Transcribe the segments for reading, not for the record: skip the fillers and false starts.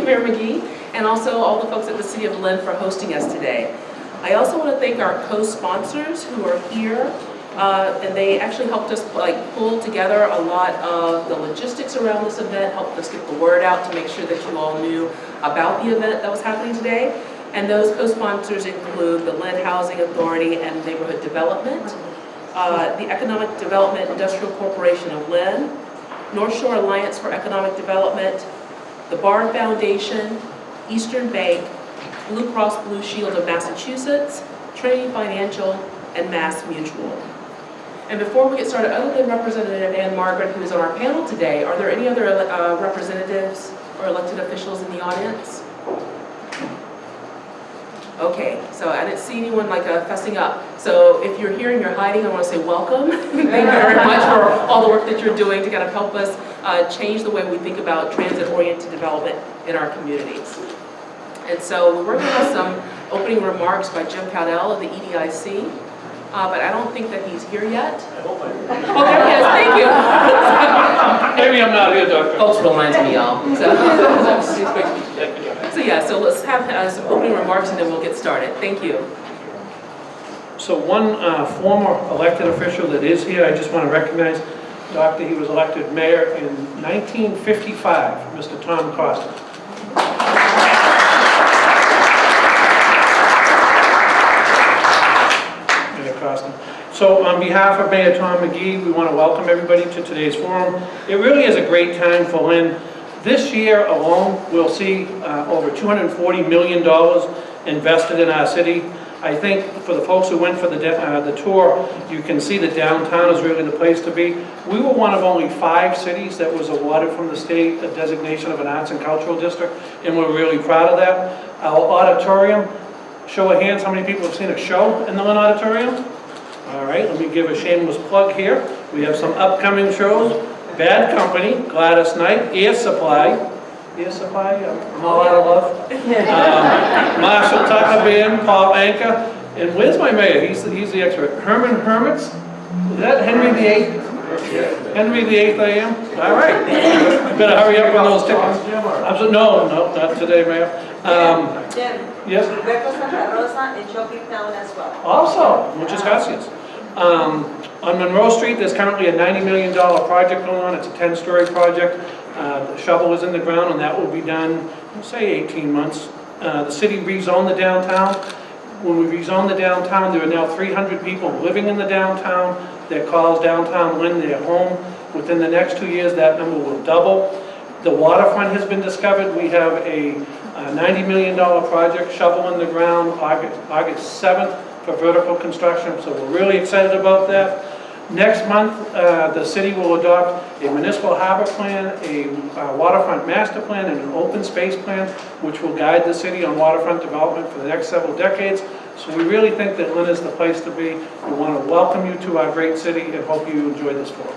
Mayor McGee, and also all the folks at the City of Lynn for hosting us today. I also want to thank our co-sponsors who are here, and they actually helped us pull together a lot of the logistics around this event, helped us get the word out to make sure that you all knew about the event that was happening today. And those co-sponsors include the Lynn Housing Authority and Neighborhood Development, the Economic Development Industrial Corporation of Lynn, North Shore Alliance for Economic Development, the Bard Foundation, Eastern Bank, Blue Cross Blue Shield of Massachusetts, Trinity Financial, and Mass Mutual. And before we get started, other than Representative Ann Margaret, who is on our panel today, are there any other representatives or elected officials in the audience? Okay, so I didn't see anyone fessing up. So if you're here and you're hiding, I want to say welcome. Thank you very much for all the work that you're doing to kind of help us change the way we think about transit-oriented development in our communities. And so we're going to have some opening remarks by Jim Cowdell of the EDIC, but I don't think that he's here yet. I hope I am. Oh, there he is, thank you. Maybe I'm not here, Doctor. Folks relying on me, y'all. So yeah, so let's have some opening remarks and then we'll get started. Thank you. So one former elected official that is here, I just want to recognize, Doctor, he was elected mayor in 1955, Mr. Tom Costa. So on behalf of Mayor Tom McGee, we want to welcome everybody to today's forum. It really is a great time for Lynn. This year alone, we'll see over $240 million invested in our city. I think for the folks who went for the tour, you can see that downtown is really the place to be. We were one of only 5 cities that was awarded from the state a designation of an arts and cultural district, and we're really proud of that. Our auditorium, show of hands, how many people have seen a show in the Lynn Auditorium? All right, let me give a shameless plug here. We have some upcoming shows. Bad Company, Gladys Knight, Air Supply, I'm all out of love. Marshall Tucker Band, Paul Anka, and where's my mayor? He's the expert. Herman Hermits, is that Henry VIII? Henry VIII I am? All right. Better hurry up on those tickets. No, not today, Mayor. Jim. Yes? Beco Santa Rosa in Shopping Town as well. Also, muchas gracias. On Monroe Street, there's currently a $90 million project going on. It's a 10-story project. The shovel is in the ground, and that will be done, say, 18 months. The city rezoned the downtown. When we rezoned the downtown, there are now 300 people living in the downtown that calls downtown Lynn their home. Within the next 2 years, that number will double. The waterfront has been discovered. We have a $90 million project, shovel in the ground, August 7th for vertical construction, so we're really excited about that. Next month, the city will adopt a municipal harbor plan, a waterfront master plan, and an open space plan, which will guide the city on waterfront development for the next several decades. So we really think that Lynn is the place to be. We want to welcome you to our great city and hope you enjoy this forum.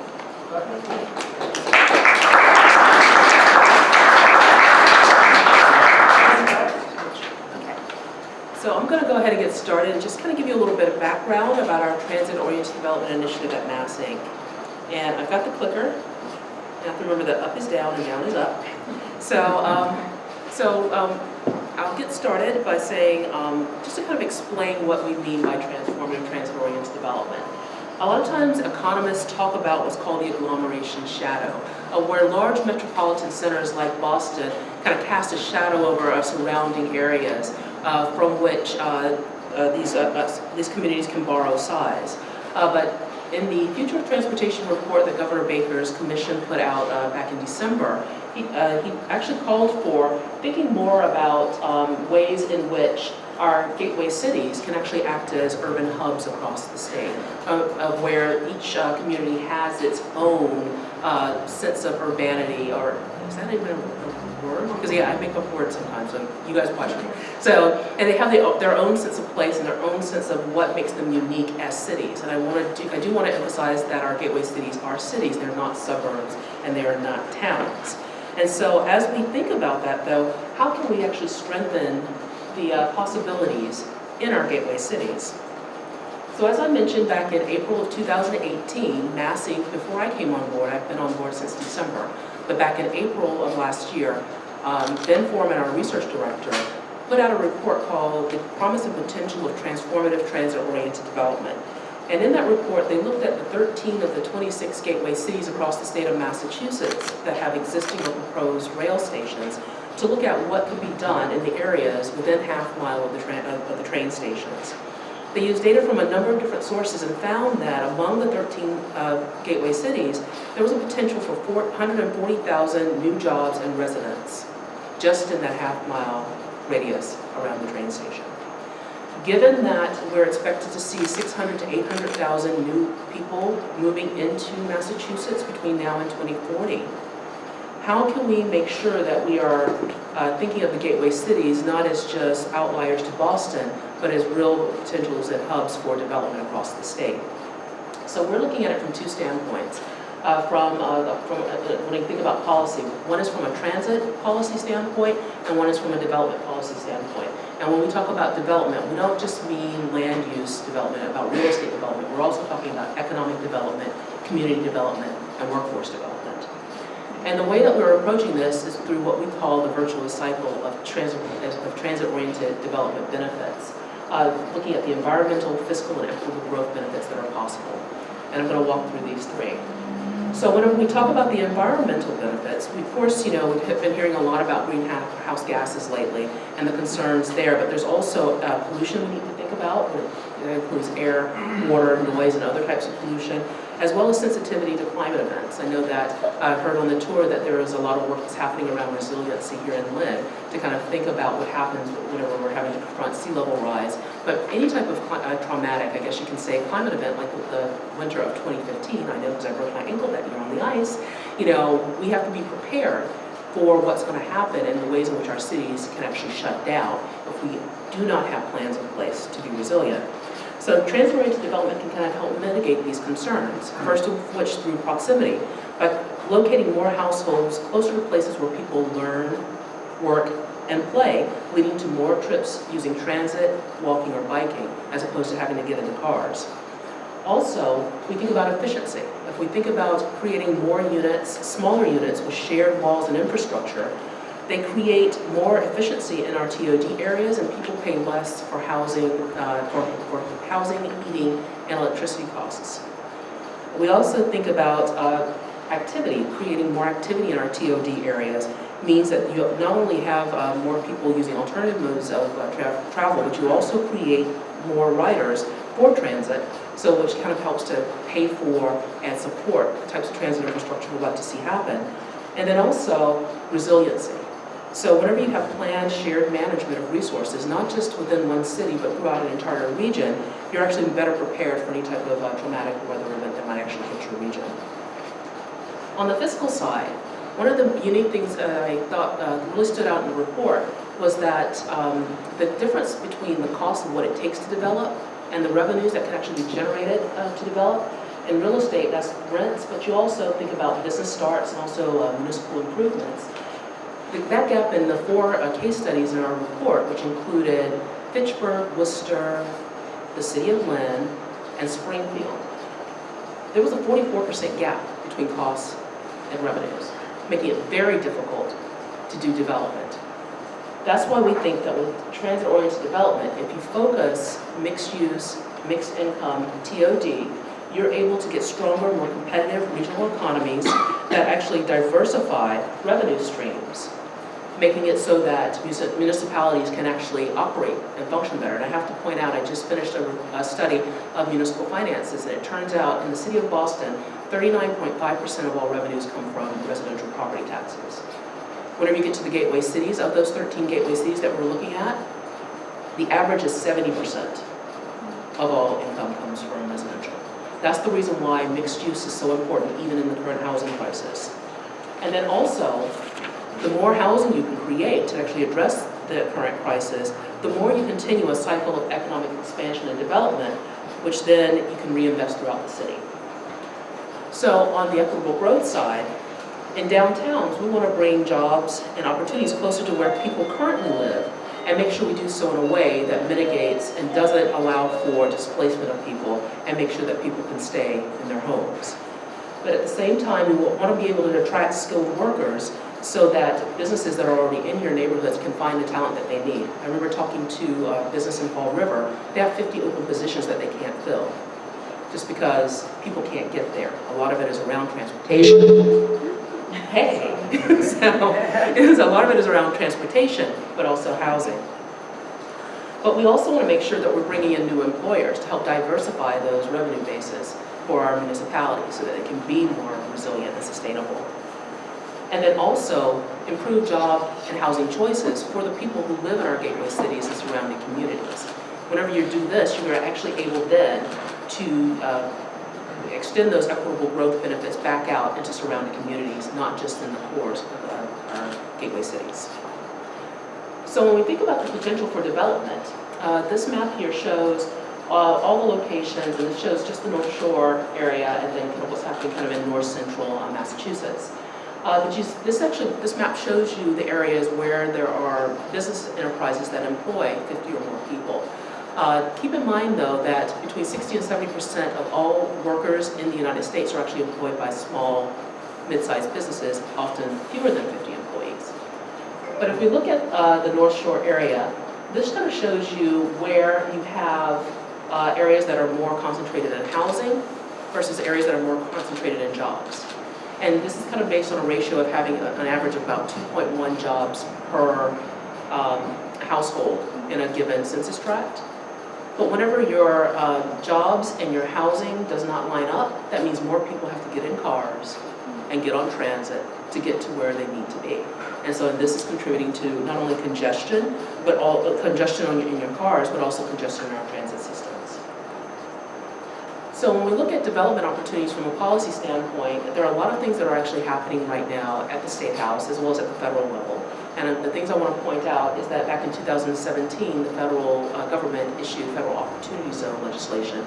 So I'm going to go ahead and get started and just kind of give you a little bit of background about our Transit-Oriented Development Initiative at Mass Inc. And I've got the clicker. You have to remember that up is down and down is up. So, I'll get started by saying, just to kind of explain what we mean by transformative transit-oriented development. A lot of times economists talk about what's called the agglomeration shadow, where large metropolitan centers like Boston kind of cast a shadow over our surrounding areas. From which these communities can borrow size. But in the Future of Transportation report that Governor Baker's commission put out back in December, he actually called for thinking more about ways in which our gateway cities can actually act as urban hubs across the state, of where each community has its own sense of urbanity, or is that even a word? Because yeah, I make up words sometimes, so you guys watch me. So, and they have their own sense of place and their own sense of what makes them unique as cities. And I do want to emphasize that our gateway cities are cities. They're not suburbs and they are not towns. And so as we think about that though, how can we actually strengthen the possibilities in our gateway cities? So as I mentioned back in April of 2018, Mass Inc., before I came on board, I've been on board since December, but back in April of last year, Ben Foreman, our research director, put out a report called The Promise and Potential of Transformative Transit-Oriented Development. And in that report, they looked at the 13 of the 26 gateway cities across the state of Massachusetts that have existing or proposed rail stations to look at what could be done in the areas within half-mile of the train stations. They used data from a number of different sources and found that among the 13 gateway cities, there was a potential for 140,000 new jobs and residents just in that half-mile radius around the train station. Given that we're expected to see 600 to 800,000 new people moving into Massachusetts between now and 2040, how can we make sure that we are thinking of the gateway cities not as just outliers to Boston, but as real potentials and hubs for development across the state? So we're looking at it from two standpoints. When you think about policy, one is from a transit policy standpoint, and one is from a development policy standpoint. And when we talk about development, we don't just mean land use development, about real estate development. We're also talking about economic development, community development, and workforce development. And the way that we're approaching this is through what we call the virtuous cycle of transit-oriented development benefits, looking at the environmental, fiscal, and equitable growth benefits that are possible. And I'm going to walk through these three. So whenever we talk about the environmental benefits, we, of course, we've been hearing a lot about greenhouse gases lately and the concerns there, but there's also pollution we need to think about. It includes air, water, noise, and other types of pollution, as well as sensitivity to climate events. I know that I've heard on the tour that there is a lot of work that's happening around resiliency here in Lynn to kind of think about what happens whenever we're having to confront sea level rise. But any type of traumatic, I guess you can say, climate event like the winter of 2015, I know because I broke my ankle that year on the ice, we have to be prepared for what's going to happen and the ways in which our cities can actually shut down if we do not have plans in place to be resilient. So transit-oriented development can kind of help mitigate these concerns, first of which through proximity, by locating more households closer to places where people learn, work, and play, leading to more trips using transit, walking, or biking, as opposed to having to get into cars. Also, we think about efficiency. If we think about creating more units, smaller units with shared walls and infrastructure, they create more efficiency in our TOD areas, and people pay less for housing, heating, and electricity costs. We also think about activity. Creating more activity in our TOD areas means that you not only have more people using alternative modes of travel, but you also create more riders for transit, so which kind of helps to pay for and support the types of transit infrastructure we'd like to see happen. And then also resiliency. So whenever you have planned shared management of resources, not just within one city, but throughout an entire region, you're actually better prepared for any type of traumatic weather event that might actually hit your region. On the fiscal side, one of the unique things that I thought really stood out in the report was that the difference between the cost of what it takes to develop and the revenues that can actually be generated to develop. In real estate, that's rents, but you also think about business starts and also municipal improvements. That gap in the 4 case studies in our report, which included Fitchburg, Worcester, the city of Lynn, and Springfield, there was a 44% gap between costs and revenues, making it very difficult to do development. That's why we think that with transit-oriented development, if you focus mixed use, mixed income, TOD, you're able to get stronger, more competitive regional economies that actually diversify revenue streams, making it so that municipalities can actually operate and function better. And I have to point out, I just finished a study of municipal finances, and it turns out in the city of Boston, 39.5% of all revenues come from residential property taxes. Whenever you get to the gateway cities, of those 13 gateway cities that we're looking at, the average is 70% of all income comes from residential. That's the reason why mixed use is so important, even in the current housing crisis. And then also, the more housing you can create to actually address the current crisis, the more you continue a cycle of economic expansion and development, which then you can reinvest throughout the city. So on the equitable growth side, in downtowns, we want to bring jobs and opportunities closer to where people currently live and make sure we do so in a way that mitigates and doesn't allow for displacement of people and make sure that people can stay in their homes. But at the same time, we want to be able to attract skilled workers so that businesses that are already in your neighborhoods can find the talent that they need. I remember talking to a business in Fall River. They have 50 open positions that they can't fill just because people can't get there. A lot of it is around transportation. Hey, so a lot of it is around transportation, but also housing. But we also want to make sure that we're bringing in new employers to help diversify those revenue bases for our municipalities so that it can be more resilient and sustainable. And then also improve job and housing choices for the people who live in our gateway cities and surrounding communities. Whenever you do this, you're actually able then to extend those equitable growth benefits back out into surrounding communities, not just in the cores of our gateway cities. So when we think about the potential for development, this map here shows all the locations, and it shows just the North Shore area and then kind of what's happening kind of in north central Massachusetts. This map shows you the areas where there are business enterprises that employ 50 or more people. Keep in mind, though, that between 60 and 70% of all workers in the United States are actually employed by small, mid-sized businesses, often fewer than 50 employees. But if we look at the North Shore area, this kind of shows you where you have areas that are more concentrated in housing versus areas that are more concentrated in jobs. And this is kind of based on a ratio of having an average of about 2.1 jobs per household in a given census tract. But whenever your jobs and your housing does not line up, that means more people have to get in cars and get on transit to get to where they need to be. And so this is contributing to not only congestion, but congestion in your cars, but also congestion in our transit systems. So when we look at development opportunities from a policy standpoint, there are a lot of things that are actually happening right now at the State House as well as at the federal level. And the things I want to point out is that back in 2017, the federal government issued federal opportunity zone legislation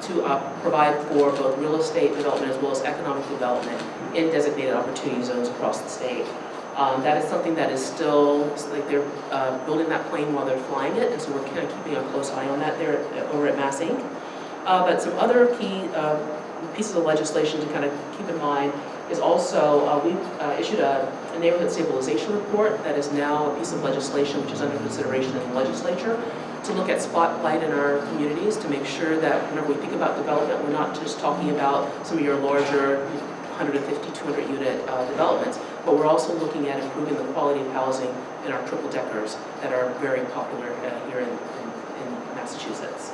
to provide for both real estate development as well as economic development in designated opportunity zones across the state. That is something that is still, like they're building that plane while they're flying it, and so we're kind of keeping a close eye on that there over at Mass Inc. But some other key pieces of legislation to kind of keep in mind is also we issued a neighborhood stabilization report that is now a piece of legislation which is under consideration in the legislature to look at spotlight in our communities to make sure that whenever we think about development, we're not just talking about some of your larger 150, 200 unit developments, but we're also looking at improving the quality of housing in our triple deckers that are very popular here in Massachusetts.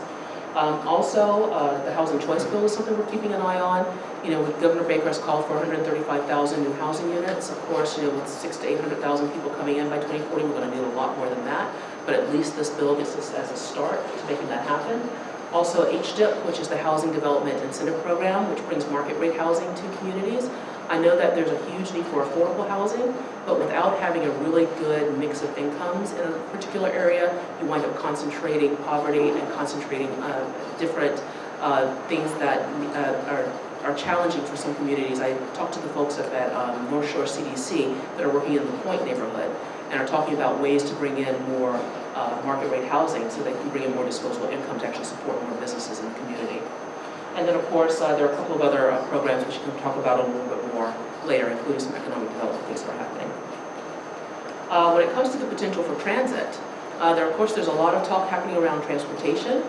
Also, the housing choice bill is something we're keeping an eye on. You know, Governor Baker has called for 135,000 new housing units. Of course, you know, with 600,000 to 800,000 people coming in by 2040, we're going to need a lot more than that. But at least this bill gets us as a start to making that happen. Also, HDIP, which is the Housing Development Incentive Program, which brings market rate housing to communities. I know that there's a huge need for affordable housing, but without having a really good mix of incomes in a particular area, you wind up concentrating poverty and concentrating different things that are challenging for some communities. I talked to the folks at that North Shore CDC that are working in the Point neighborhood and are talking about ways to bring in more market rate housing so they can bring in more disposable income to actually support more businesses in the community. And then, of course, there are a couple of other programs which we can talk about a little bit more later, including some economic development things that are happening. When it comes to the potential for transit, there's a lot of talk happening around transportation.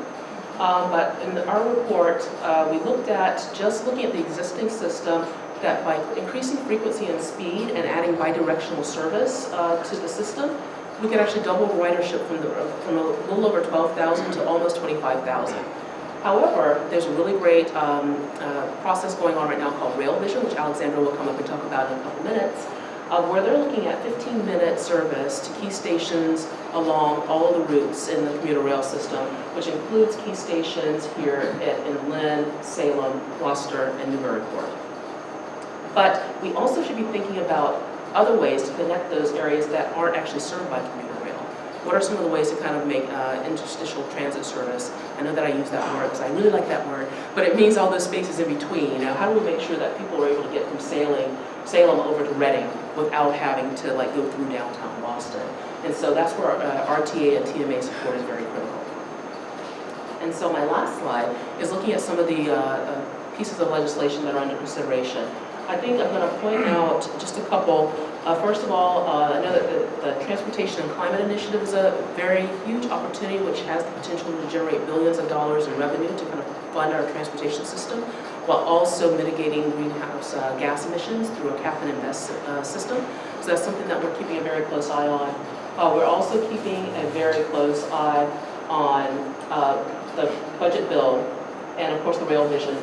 But in our report, we looked at just looking at the existing system that by increasing frequency and speed and adding bidirectional service to the system, we could actually double ridership from a little over 12,000 to almost 25,000. However, there's a really great process going on right now called Rail Vision, which Alexandra will come up and talk about in a couple minutes, where they're looking at 15-minute service to key stations along all of the routes in the commuter rail system, which includes key stations here in Lynn, Salem, Gloucester, and Newburyport. But we also should be thinking about other ways to connect those areas that aren't actually served by commuter rail. What are some of the ways to kind of make interstitial transit service? I know that I use that word because I really like that word, but it means all those spaces in between. You know, how do we make sure that people are able to get from Salem over to Reading without having to like go through downtown Boston? And so that's where RTA and TMA support is very critical. And so my last slide is looking at some of the pieces of legislation that are under consideration. I think I'm going to point out just a couple. First of all, I know that the Transportation and Climate Initiative is a very huge opportunity which has the potential to generate billions of dollars in revenue to kind of fund our transportation system, while also mitigating greenhouse gas emissions through a cap and invest system. So that's something that we're keeping a very close eye on. We're also keeping a very close eye on the budget bill and of course the rail vision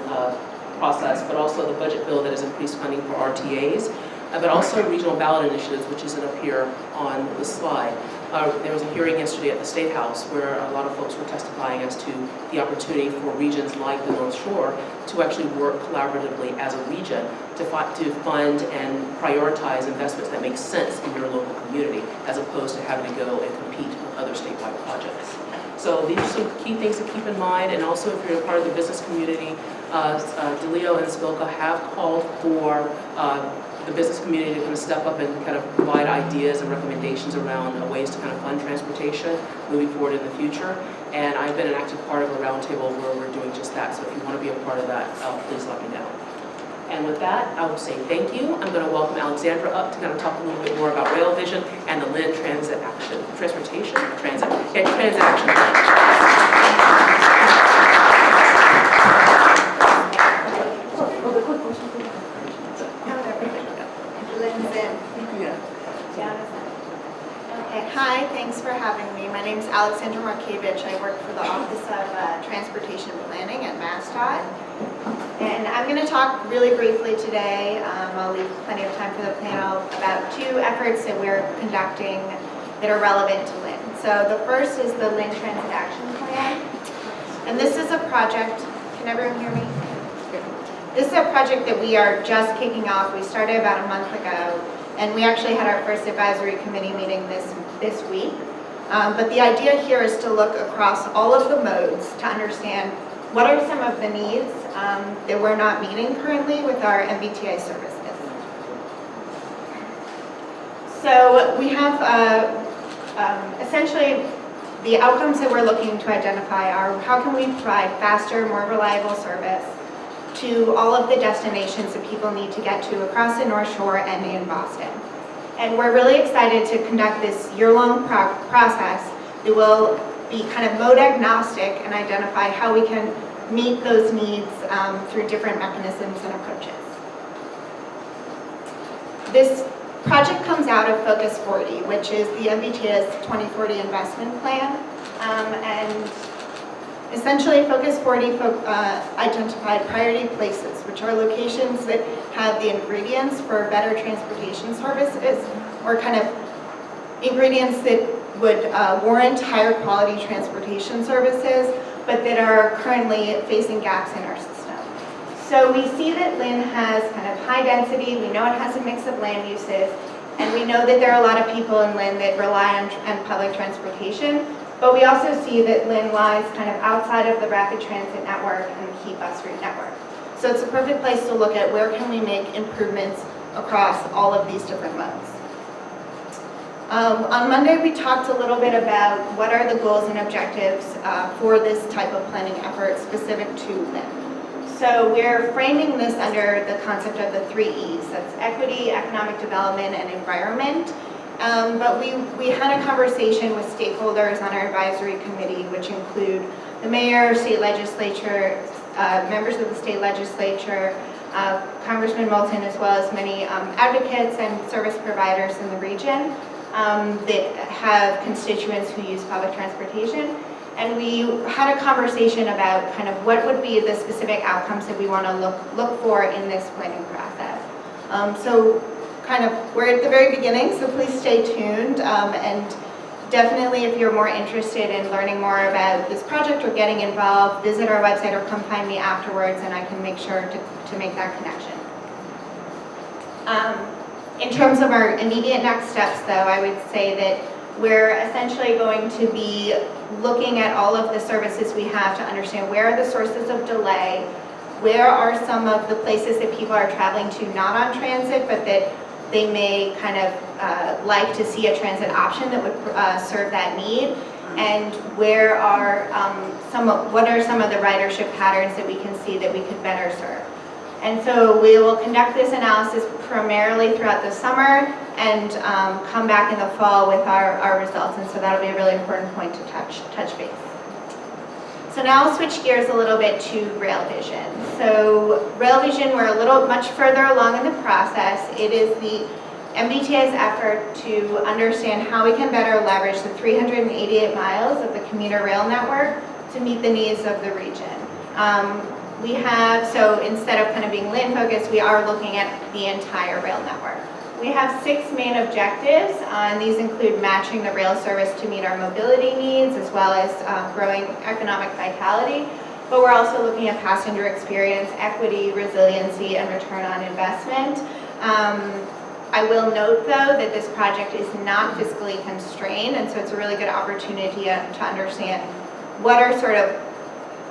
process, but also the budget bill that has increased funding for RTAs, but also regional ballot initiatives, which isn't up here on the slide. There was a hearing yesterday at the State House where a lot of folks were testifying as to the opportunity for regions like the North Shore to actually work collaboratively as a region to fund and prioritize investments that make sense in your local community, as opposed to having to go and compete with other statewide projects. So these are some key things to keep in mind, and also if you're a part of the business community, DeLeo and Spilka have called for the business community to kind of step up and kind of provide ideas and recommendations around ways to kind of fund transportation moving forward in the future. And I've been an active part of a roundtable where we're doing just that. So if you want to be a part of that, please let me know. And with that, I will say thank you. I'm going to welcome Alexandra up to kind of talk a little bit more about Rail Vision and the Lynn Transaction Hi, thanks for having me. My name is Alexandra Markievich. I work for the Office of Transportation Planning at MassDOT. And I'm going to talk really briefly today, I'll leave plenty of time for the panel, about two efforts that we're conducting that are relevant to Lynn. So the first is the Lynn Transaction Plan. And this is a project, can everyone hear me? This is a project that we are just kicking off. We started about a month ago, and we actually had our first advisory committee meeting this week. But the idea here is to look across all of the modes to understand what are some of the needs that we're not meeting currently with our MBTA services. So we have essentially the outcomes that we're looking to identify are how can we provide faster, more reliable service to all of the destinations that people need to get to across the North Shore and in Boston. And we're really excited to conduct this year-long process that will be kind of mode agnostic and identify how we can meet those needs through different mechanisms and approaches. This project comes out of Focus 40, which is the MBTA's 2040 investment plan. And essentially, Focus 40 identified priority places, which are locations that have the ingredients for better transportation services, or kind of ingredients that would warrant higher quality transportation services, but that are currently facing gaps in our system. So we see that Lynn has kind of high density, we know it has a mix of land uses, and we know that there are a lot of people in Lynn that rely on public transportation, but we also see that Lynn lies kind of outside of the rapid transit network and the key bus route network. So it's a perfect place to look at where can we make improvements across all of these different modes. On Monday, we talked a little bit about what are the goals and objectives for this type of planning effort specific to Lynn. So we're framing this under the concept of the 3 E's. That's equity, economic development, and environment. But we had a conversation with stakeholders on our advisory committee, which include the mayor, state legislature, members of the state legislature, Congressman Moulton, as well as many advocates and service providers in the region that have constituents who use public transportation. And we had a conversation about kind of what would be the specific outcomes that we want to look for in this planning process. So kind of, we're at the very beginning, so please stay tuned. And definitely, if you're more interested in learning more about this project or getting involved, visit our website or come find me afterwards, and I can make sure to make that connection. In terms of our immediate next steps, though, I would say that we're essentially going to be looking at all of the services we have to understand where are the sources of delay, where are some of the places that people are traveling to not on transit, but that they may kind of like to see a transit option that would serve that need, and where are what are some of the ridership patterns that we can see that we could better serve. And so we will conduct this analysis primarily throughout the summer and come back in the fall with our results. And so that'll be a really important point to touch base. So now I'll switch gears a little bit to Rail Vision. So Rail Vision, we're much further along in the process. It is the MBTA's effort to understand how we can better leverage the 388 miles of the commuter rail network to meet the needs of the region. So instead of kind of being Lynn focused, we are looking at the entire rail network. We have 6 main objectives, and these include matching the rail service to meet our mobility needs, as well as growing economic vitality. But we're also looking at passenger experience, equity, resiliency, and return on investment. I will note, though, that this project is not fiscally constrained, and so it's a really good opportunity to understand what are sort of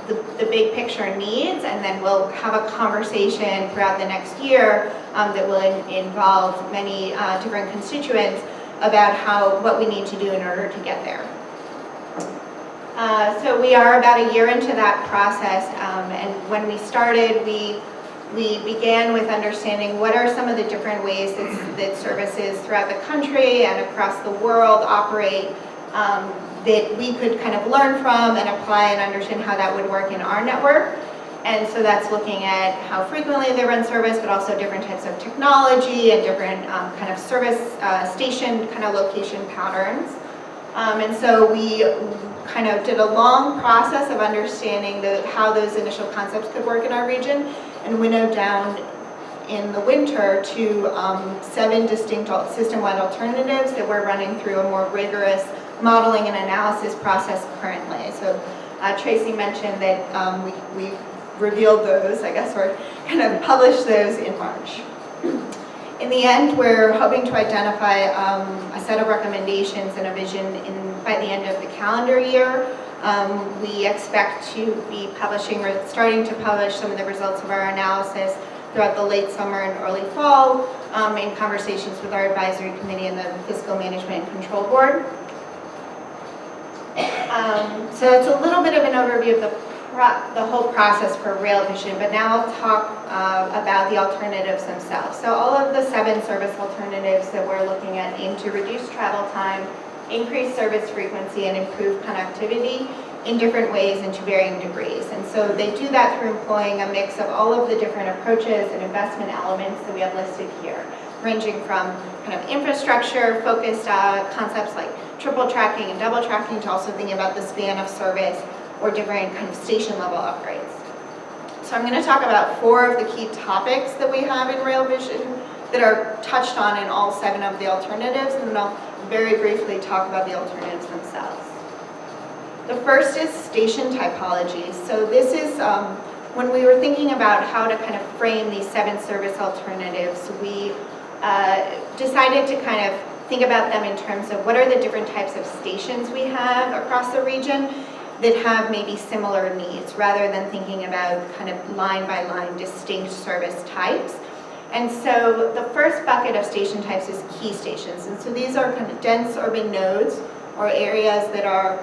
the big picture needs, and then we'll have a conversation throughout the next year that will involve many different constituents about what we need to do in order to get there. So we are about a year into that process, and when we started, we began with understanding what are some of the different ways that services throughout the country and across the world operate that we could kind of learn from and apply and understand how that would work in our network. And so that's looking at how frequently they run service, but also different types of technology and different kind of service station kind of location patterns. And so we kind of did a long process of understanding how those initial concepts could work in our region, and winnowed down in the winter to 7 distinct system-wide alternatives that we're running through a more rigorous modeling and analysis process currently. So Tracy mentioned that we revealed those, I guess, or kind of published those in March. In the end, we're hoping to identify a set of recommendations and a vision by the end of the calendar year. We expect to be starting to publish some of the results of our analysis throughout the late summer and early fall in conversations with our advisory committee and the Fiscal Management and Control Board. So it's a little bit of an overview of the whole process for Rail Vision, but now I'll talk about the alternatives themselves. So all of the 7 service alternatives that we're looking at aim to reduce travel time, increase service frequency, and improve connectivity in different ways and to varying degrees. And so they do that through employing a mix of all of the different approaches and investment elements that we have listed here, ranging from kind of infrastructure-focused concepts like triple tracking and double tracking to also thinking about the span of service or different kind of station level upgrades. So I'm going to talk about 4 of the key topics that we have in Rail Vision that are touched on in all 7 of the alternatives, and then I'll very briefly talk about the alternatives themselves. The first is station typology. So this is when we were thinking about how to kind of frame these 7 service alternatives, we decided to kind of think about them in terms of what are the different types of stations we have across the region that have maybe similar needs, rather than thinking about kind of line by line distinct service types. And so the first bucket of station types is key stations. And so these are kind of dense urban nodes or areas that are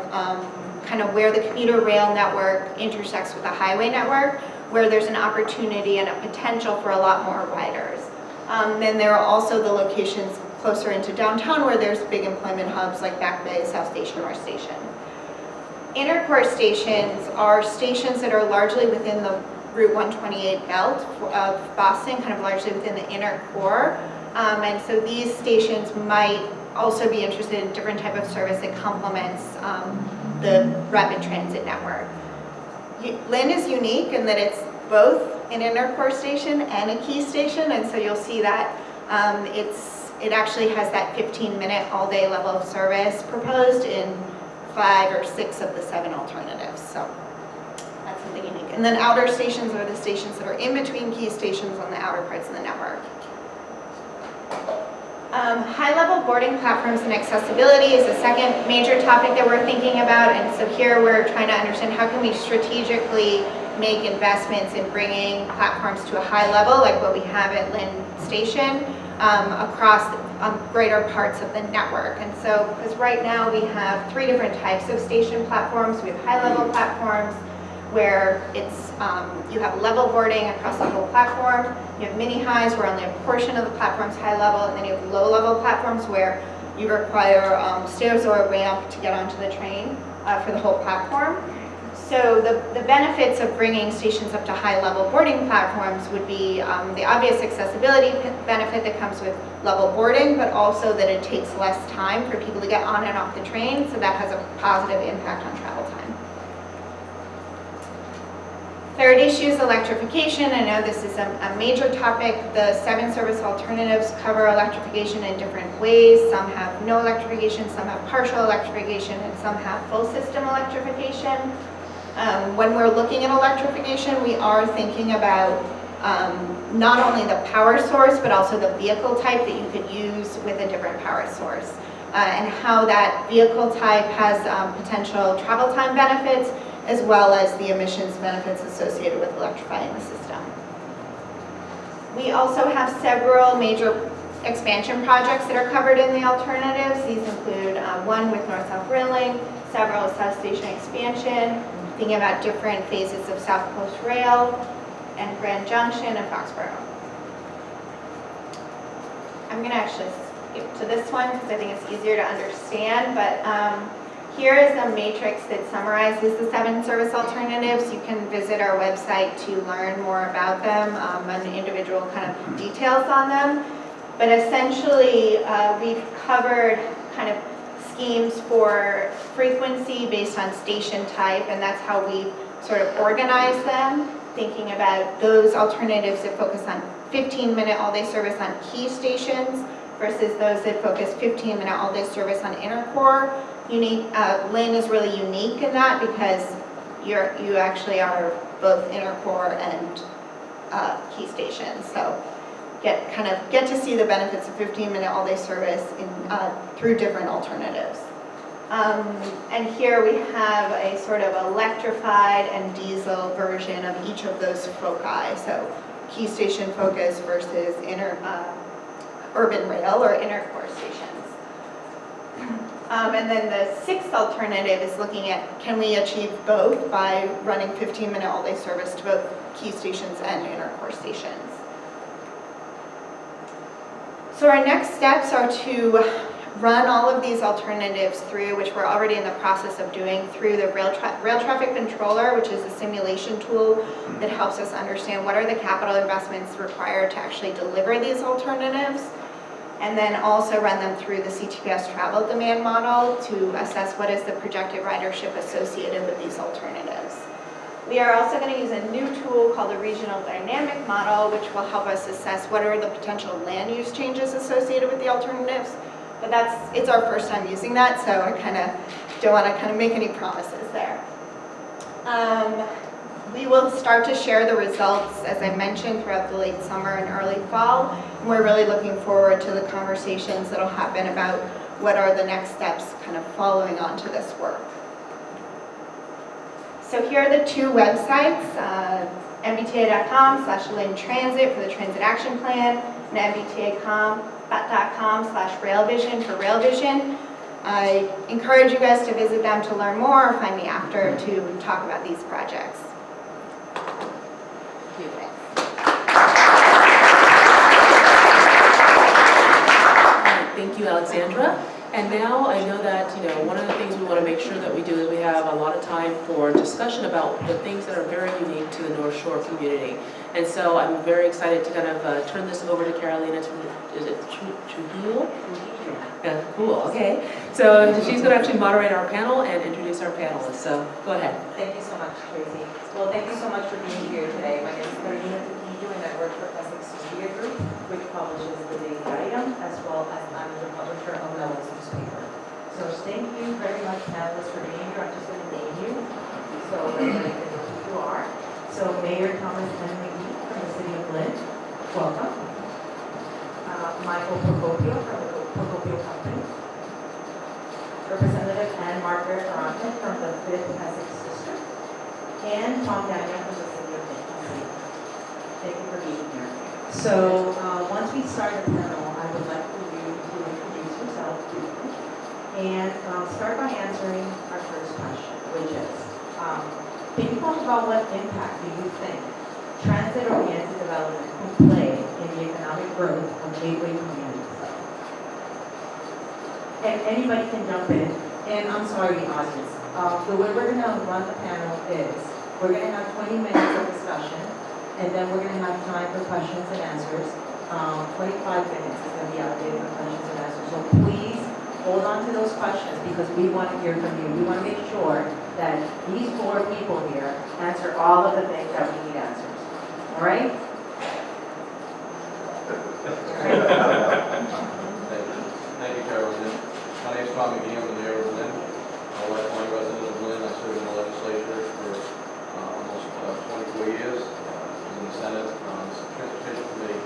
kind of where the commuter rail network intersects with the highway network, where there's an opportunity and a potential for a lot more riders. Then there are also the locations closer into downtown where there's big employment hubs like Back Bay, South Station, or Station. Inner core stations are stations that are largely within the Route 128 belt of Boston, kind of largely within the inner core. And so these stations might also be interested in different type of service that complements the rapid transit network. Lynn is unique in that it's both an inner core station and a key station, and so you'll see that it actually has that 15-minute all-day level of service proposed in 5 or 6 of the 7 alternatives. So that's something unique. And then outer stations are the stations that are in between key stations on the outer parts of the network. High-level boarding platforms and accessibility is the second major topic that we're thinking about. And so here we're trying to understand how can we strategically make investments in bringing platforms to a high level, like what we have at Lynn Station, across greater parts of the network. And so, because right now we have 3 different types of station platforms. We have high-level platforms, where it's, you have level boarding across the whole platform. You have mini highs where only a portion of the platform's high level, and then you have low level platforms where you require stairs or a ramp to get onto the train for the whole platform. So the benefits of bringing stations up to high-level boarding platforms would be the obvious accessibility benefit that comes with level boarding, but also that it takes less time for people to get on and off the train, so that has a positive impact on travel time. Third issue is electrification. I know this is a major topic. The 7 service alternatives cover electrification in different ways. Some have no electrification, some have partial electrification, and some have full system electrification. When we're looking at electrification, we are thinking about not only the power source, but also the vehicle type that you could use with a different power source, and how that vehicle type has potential travel time benefits, as well as the emissions benefits associated with electrifying the system. We also have several major expansion projects that are covered in the alternatives. These include one with North-South Railing, several South Station expansion, thinking about different phases of South Coast Rail, and Grand Junction and Foxborough. I'm going to actually skip to this one because I think it's easier to understand, but here is a matrix that summarizes the 7 service alternatives. You can visit our website to learn more about them and individual kind of details on them. But essentially, we've covered kind of schemes for frequency based on station type, and that's how we sort of organize them, thinking about those alternatives that focus on 15-minute all-day service on key stations versus those that focus 15-minute all-day service on intercore. Lynn is really unique in that because you actually are both intercore and key stations. So get to see the benefits of 15-minute all-day service through different alternatives. And here we have a sort of electrified and diesel version of each of those foci. So key station focus versus urban rail or intercore stations. And then the 6th alternative is looking at, can we achieve both by running 15-minute all-day service to both key stations and intercore stations? So our next steps are to run all of these alternatives through, which we're already in the process of doing, through the rail traffic controller, which is a simulation tool that helps us understand what are the capital investments required to actually deliver these alternatives, and then also run them through the CTPS travel demand model to assess what is the projected ridership associated with these alternatives. We are also going to use a new tool called the regional dynamic model, which will help us assess what are the potential land use changes associated with the alternatives. But it's our first time using that, so I kind of don't want to make any promises there. We will start to share the results, as I mentioned, throughout the late summer and early fall. And we're really looking forward to the conversations that will happen about what are the next steps kind of following on to this work. So here are the 2 websites, mbta.com/Lynn Transit for the Transit Action Plan, and mbta.com/RailVision for RailVision. I encourage you guys to visit them to learn more or find me after to talk about these projects. Thank you, Alexandra. And now I know that, one of the things we want to make sure that we do is we have a lot of time for discussion about the things that are very unique to the North Shore community. And so I'm very excited to kind of turn this over to Carolina Trujillo? Yeah, cool, okay. So she's going to actually moderate our panel and introduce our panelists. So go ahead. Thank you so much, Tracy. Well, thank you so much for being here today. My name is Lynn TTOD, and I work for Essex Media Group, which publishes the Daily Item, as well as I'm the publisher of Melons newspaper. So thank you very much, panelists, for being here. I'm just going to name you so that you know who you are. So Mayor Thomas M. McGee from the City of Lynn, welcome. Michael Procopio from the Procopio Company. Representative Anne Margaret Arante from the 5th Essex District. And Tom Daniel from the City of Lynn. Thank you for being here. So once we start the panel, I would like for you to introduce yourself briefly and start by answering our first question, which is, can you talk a about what impact do you think transit-oriented development can play in the economic growth of gateway communities? And anybody can jump in. And I'm sorry, audience. The way we're going to run the panel is we're going to have 20 minutes of discussion, and then we're going to have time for questions and answers. 25 minutes is going to be allocated for questions and answers. So please hold on to those questions because we want to hear from you. We want to make sure that these 4 people here answer all of the things that we need answers. All right? Thank you, Carolyn. My name is Tom McGee. I'm the mayor of Lynn. I'm a lifelong resident of Lynn. I served in the legislature for almost 24 years. I was in the Senate on the Transportation Committee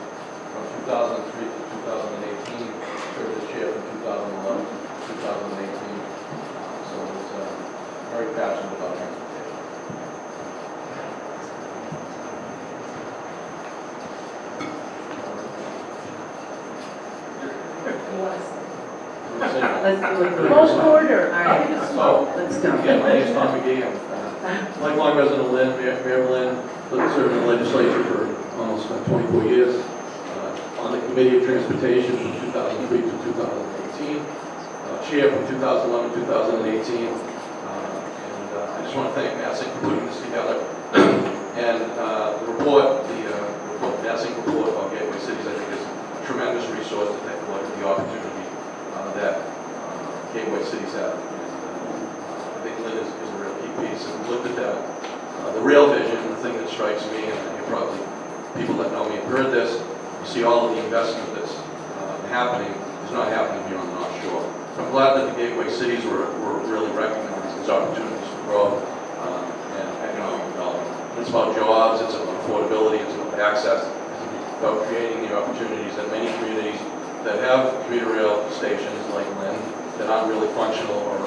from 2003 to 2018. Served as chair from 2011 to 2018. So I was very passionate about transportation. Let's do it. Close order. All right. So, Let's go. again, my name is Tom McGee. I'm lifelong resident of Lynn, Mayor of Lynn. Served in the legislature for almost 24 years. On the Committee of Transportation from 2003 to 2018. Chair from 2011 to 2018. I just want to thank NASIC for putting this together. And the report, the NASIC report about Gateway Cities, I think is a tremendous resource to take a look at the opportunity that Gateway Cities have. I think Lynn is a real key piece. And we looked at that, the real vision, the thing that strikes me, and you probably, people that know me have heard this, you see all of the investment that's happening is not happening here on the North Shore. So I'm glad that the Gateway Cities were really recognized as opportunities for growth and economic development. It's about jobs, it's about affordability, it's about access, it's about creating the opportunities that many communities that have commuter rail stations like Lynn that aren't really functional or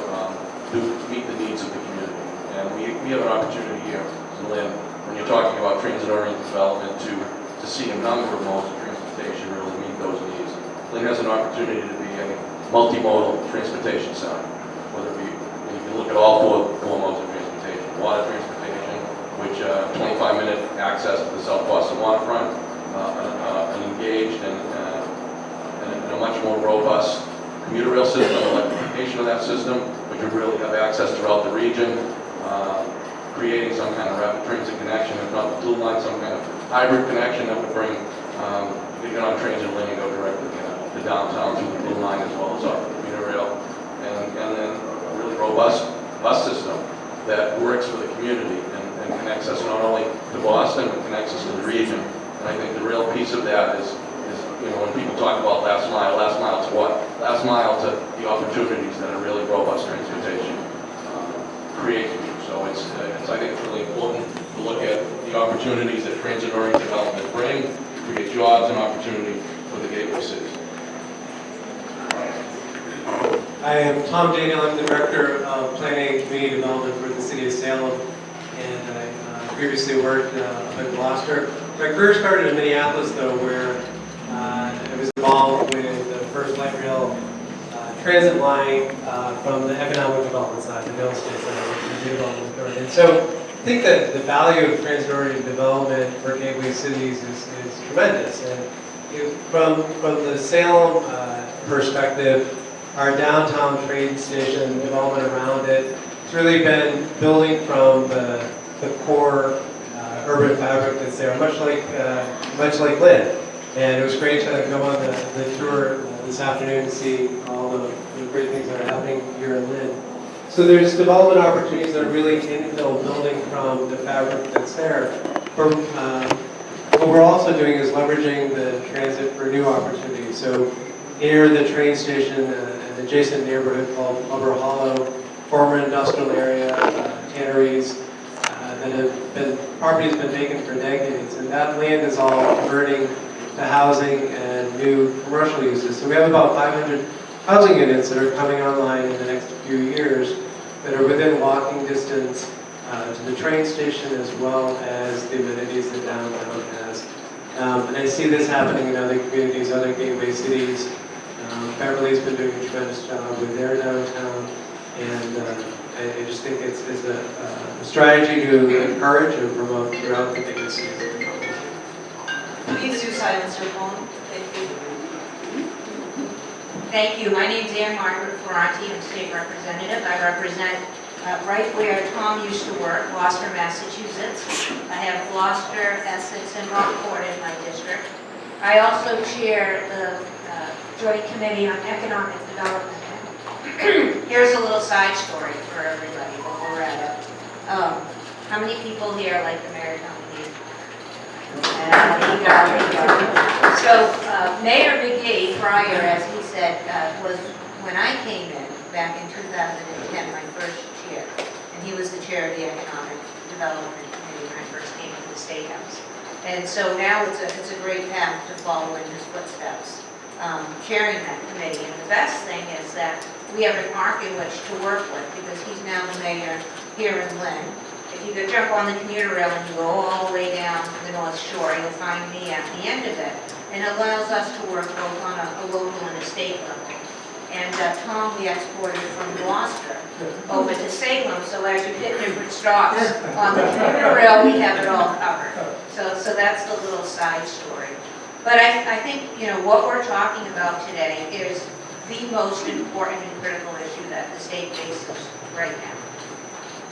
do meet the needs of the community. And we have an opportunity here in Lynn, when you're talking about transit-oriented development, to see a number of modes of transportation really meet those needs. Lynn has an opportunity to be a multimodal transportation center, whether it be, you can look at all four modes of transportation. Water transportation, which 25-minute access to the South Boston waterfront, an engaged and a much more robust commuter rail system, electrification of that system, which would really have access throughout the region, creating some kind of rapid transit connection, if not the blue line, some kind of hybrid connection that would bring, you could get on trains in Lynn and go directly to downtown through the blue line as well as off the commuter rail, and then a really robust bus system that works for the community and connects us not only to Boston, but connects us to the region. And I think the real piece of that is when people talk about last mile to what? Last mile to the opportunities that a really robust transportation creates for you. So it's I think it's really important to look at the opportunities that transit-oriented development bring, create jobs and opportunity for the gateway cities. I am Tom Daniel. I'm the Director of Planning and Community Development for the City of Salem, and I previously worked up in Gloucester. My career started in Minneapolis, though, where I was involved with the first light rail transit line from the economic development side, the real estate side, the development authority. And so I think that the value of transit-oriented development for gateway cities is tremendous. And from the Salem perspective, our downtown train station development around it, it's really been building from the core urban fabric that's there, much like Lynn. And it was great to go on the tour this afternoon to see all the great things that are happening here in Lynn. So there's development opportunities that are really infill building from the fabric that's there. What we're also doing is leveraging the transit for new opportunities. So near the train station, an adjacent neighborhood called Upper Hollow, former industrial area, tanneries, that have been, property has been vacant for decades, and that land is all converting to housing and new commercial uses. So we have about 500 housing units that are coming online in the next few years that are within walking distance to the train station as well as the amenities that downtown has. And I see this happening in other communities, other gateway cities. Beverly's been doing a tremendous job with their downtown, and I just think it's a strategy to encourage and promote throughout the big cities of the country. Please do silence your phone. Thank you. Thank you. My name's Ann Margaret Ferranti. I'm a state representative. I represent right where Tom used to work, Gloucester, Massachusetts. I have Gloucester, Essex, and Rockport in my district. I also chair the Joint Committee on Economic Development. Here's a little side story for everybody while we're at it. How many people here like the mayor nominee? There you go. So Mayor McGee, prior, as he said, was when I came in back in 2010, my first chair, and he was the chair of the Economic Development Committee when I first came into the State House. And so now it's a great path to follow in his footsteps, chairing that committee. And the best thing is that we have a mark in which to work with, because he's now the mayor here in Lynn. If you could jump on the commuter rail and you go all the way down to the North Shore, you'll find me at the end of it. And it allows us to work both on a local and a state level. And Tom, we exported from Gloucester over to Salem, so as you hit different stops on the commuter rail, we have it all covered. So that's the little side story. But I think, what we're talking about today is the most important and critical issue that the state faces right now.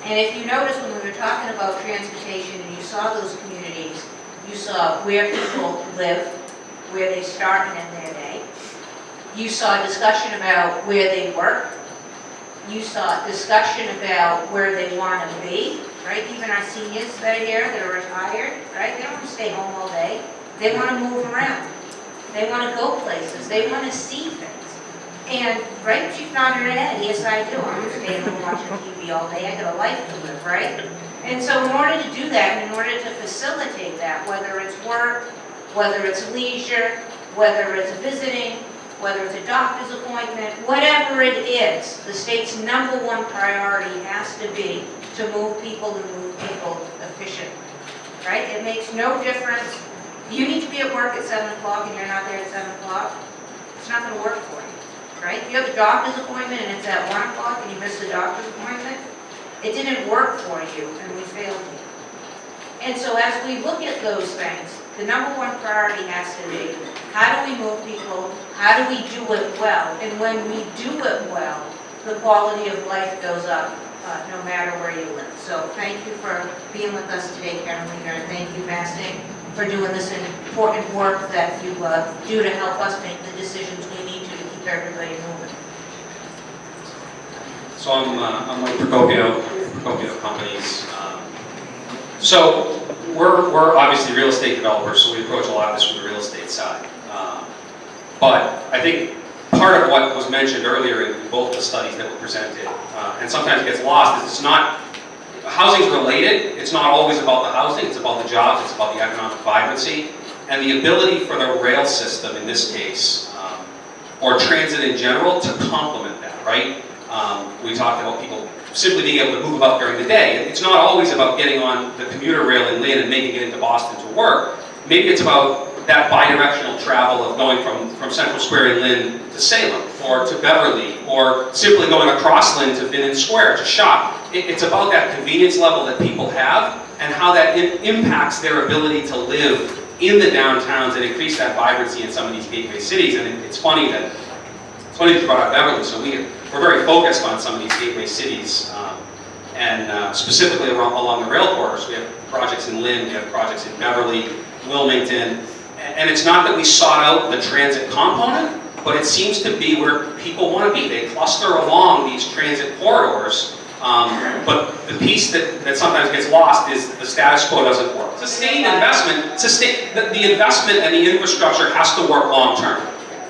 And if you notice when we were talking about transportation and you saw those communities, you saw where people live, where they start and end their day. You saw discussion about where they work. You saw discussion about where they want to be, right? Even our seniors that are here that are retired, right? They don't want to stay home all day. They want to move around. They want to go places. They want to see things. And, right, Chief nodded her head, yes I do. I'm not staying home watching TV all day. I got a life to live, right? And so in order to do that, and in order to facilitate that, whether it's work, whether it's leisure, whether it's visiting, whether it's a doctor's appointment, whatever it is, the state's #1 priority has to be to move people and move people efficiently, right? It makes no difference. You need to be at work at 7 o'clock and you're not there at 7 o'clock, it's not going to work for you, right? If you have a doctor's appointment and it's at 1 o'clock and you miss the doctor's appointment, it didn't work for you and we failed you. And so as we look at those things, the #1 priority has to be, how do we move people? How do we do it well? And when we do it well, the quality of life goes up no matter where you live. So thank you for being with us today, Carolina, and thank you, Masting, for doing this important work that you do to help us make the decisions we need to keep everybody moving. So I'm with Procopio Companies. So we're obviously real estate developers, so we approach a lot of this from the real estate side. But I think part of what was mentioned earlier in both the studies that were presented, and sometimes gets lost, is it's not, housing's related, it's not always about the housing, it's about the jobs, it's about the economic vibrancy, and the ability for the rail system in this case, or transit in general, to complement that, right? We talked about people simply being able to move about during the day. It's not always about getting on the commuter rail in Lynn and making it into Boston to work. Maybe it's about that bi-directional travel of going from Central Square in Lynn to Salem, or to Beverly, or simply going across Lynn to Finnan Square to shop. It's about that convenience level that people have, and how that impacts their ability to live in the downtowns and increase that vibrancy in some of these gateway cities. And it's funny that you brought up Beverly. So we're very focused on some of these gateway cities, and specifically along the rail corridors. We have projects in Lynn, we have projects in Beverly, Wilmington, and it's not that we sought out the transit component, but it seems to be where people want to be. They cluster along these transit corridors, but the piece that sometimes gets lost is the status quo doesn't work. Sustained investment, the investment and the infrastructure has to work long term.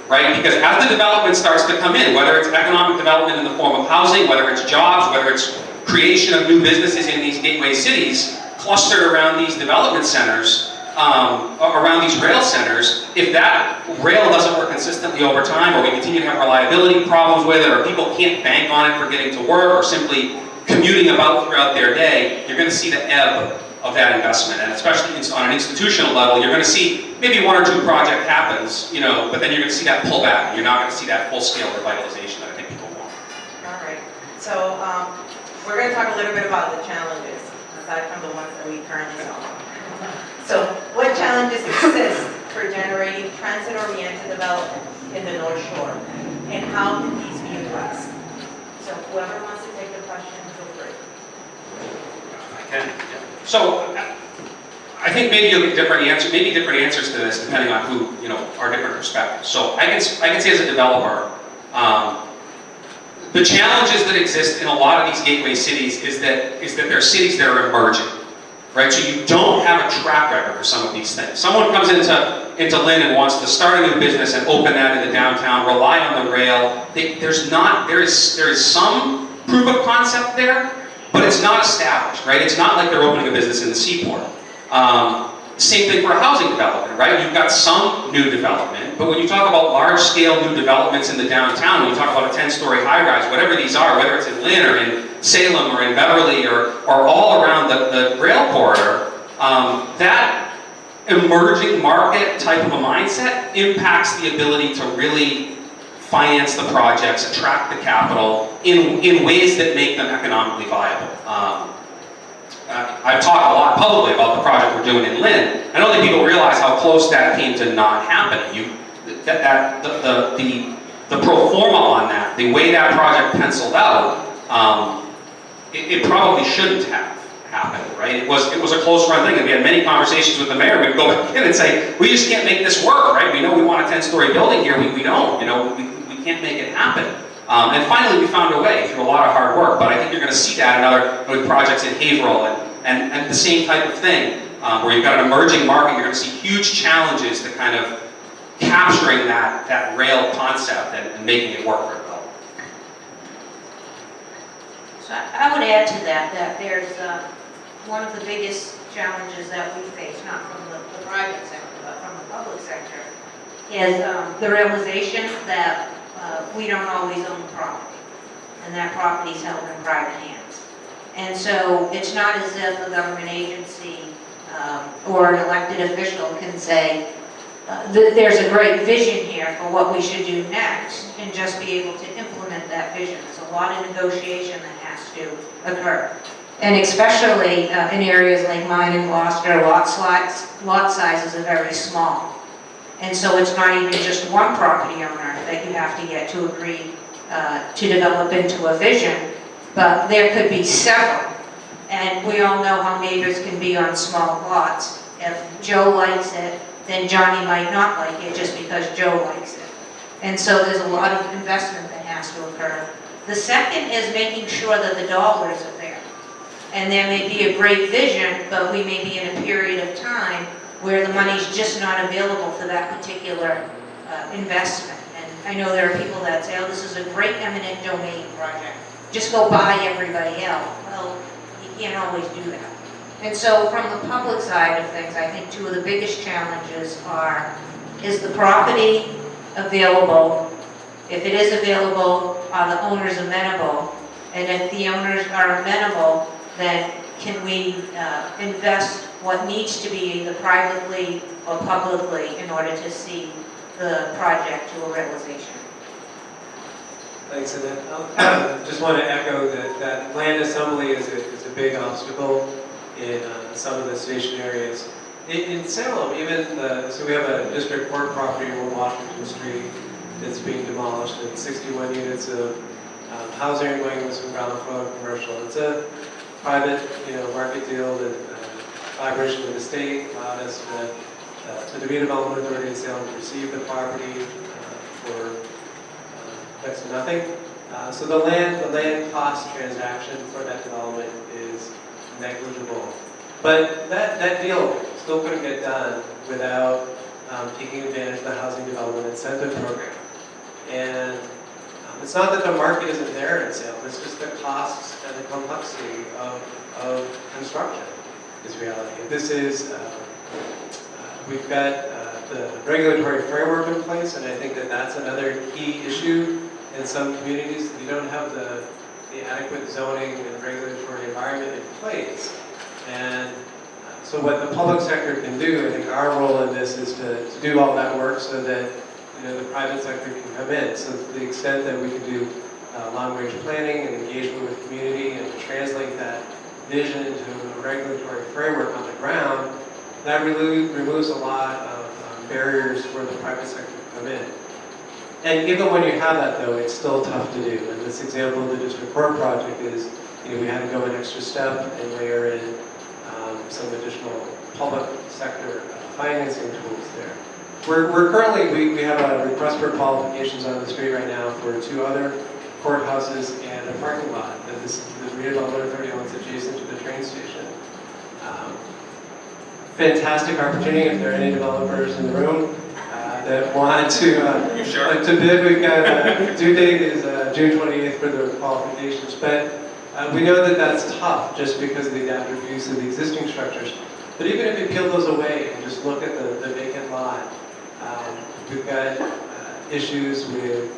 Right? Because as the development starts to come in, whether it's economic development in the form of housing, whether it's jobs, whether it's creation of new businesses in these gateway cities, clustered around these development centers, around these rail centers, if that rail doesn't work consistently over time, or we continue to have reliability problems with it, or people can't bank on it for getting to work, or simply commuting about throughout their day, you're going to see the ebb of that investment. And especially on an institutional level, you're going to see maybe 1 or 2 project happens, but then you're going to see that pullback, and you're not going to see that full-scale revitalization that I think people want. All right. So we're going to talk a little bit about the challenges, aside from the ones that we currently solve. So, what challenges exist for generating transit-oriented development in the North Shore, and how can these be addressed? So, whoever wants to take the question, feel free. I can. Yeah. So, I think maybe you'll get different answers to this depending on who, our different perspectives. So, I can say as a developer, the challenges that exist in a lot of these gateway cities is that there are cities that are emerging, right? So you don't have a track record for some of these things. Someone comes into Lynn and wants to start a new business and open that in the downtown, rely on the rail. There is some proof of concept there, but it's not established, right? It's not like they're opening a business in the seaport. Same thing for a housing development, right? You've got some new development, but when you talk about large-scale new developments in the downtown, when you talk about a 10-story high-rise, whatever these are, whether it's in Lynn or in Salem or in Beverly or all around the rail corridor, that emerging market type of a mindset impacts the ability to really finance the projects, attract the capital in ways that make them economically viable. I've talked a lot publicly about the project we're doing in Lynn. I don't think people realize how close that came to not happening. The pro forma on that, the way that project penciled out, it probably shouldn't have happened, right? It was a close run thing, and we had many conversations with the mayor. We'd go back in and say, we just can't make this work, right? We know we want a 10-story building here. We don't, we can't make it happen. And finally, we found a way through a lot of hard work. But I think you're going to see that in other projects in Haverhill and the same type of thing, where you've got an emerging market. You're going to see huge challenges to kind of capturing that rail concept and making it work for development. So I would add to that there's one of the biggest challenges that we face, not from the private sector, but from the public sector, is the realization that we don't always own property, and that property is held in private hands. And so it's not as if a government agency or an elected official can say, there's a great vision here for what we should do next, and just be able to implement that vision. There's a lot of negotiation that has to occur. And especially in areas like mine in Gloucester, lot sizes are very small. And so it's not even just one property owner that you have to get to agree to develop into a vision, but there could be several. And we all know how neighbors can be on small lots. If Joe likes it, then Johnny might not like it just because Joe likes it. And so there's a lot of investment that has to occur. The second is making sure that the dollars are there. And there may be a great vision, but we may be in a period of time where the money's just not available for that particular investment. And I know there are people that say, oh, this is a great eminent domain project. Just go buy everybody else. Well, you can't always do that. And so from the public side of things, I think two of the biggest challenges is the property available? If it is available, are the owners amenable? And if the owners are amenable, then can we invest what needs to be either privately or publicly in order to see the project to a realization? Thanks, and I just want to echo that land assembly is a big obstacle in some of the station areas. In Salem, even, so we have a district court property on Washington Street that's being demolished, and 61 units of housing going with some ground floor commercial. It's a private, market deal that collaboration with the state allowed us to the redevelopment authority in Salem to receive the property for next to nothing. So the land cost transaction for that development is negligible. But that deal still couldn't get done without taking advantage of the Housing Development Incentive Program. And it's not that the market isn't there in Salem, it's just the costs and the complexity of construction is reality. This is, we've got the regulatory framework in place, and I think that that's another key issue in some communities. You don't have the adequate zoning and regulatory environment in place. And so what the public sector can do, I think our role in this is to do all that work so that the private sector can come in. So to the extent that we can do long-range planning and engagement with community, and to translate that vision into a regulatory framework on the ground, that removes a lot of barriers for the private sector to come in. And even when you have that, though, it's still tough to do. And this example of the district court project is, we had to go an extra step and layer in some additional public sector financing tools there. We're currently, we have a request for qualifications on the street right now for 2 other courthouses and a parking lot. And this is the redevelopment authority owns adjacent to the train station. Fantastic opportunity if there are any developers in the room that want to You sure? to bid. We've got due date is June 28th for the qualifications, but we know that that's tough just because of the adaptive use of the existing structures. But even if you peel those away and just look at the vacant lot, we've got issues with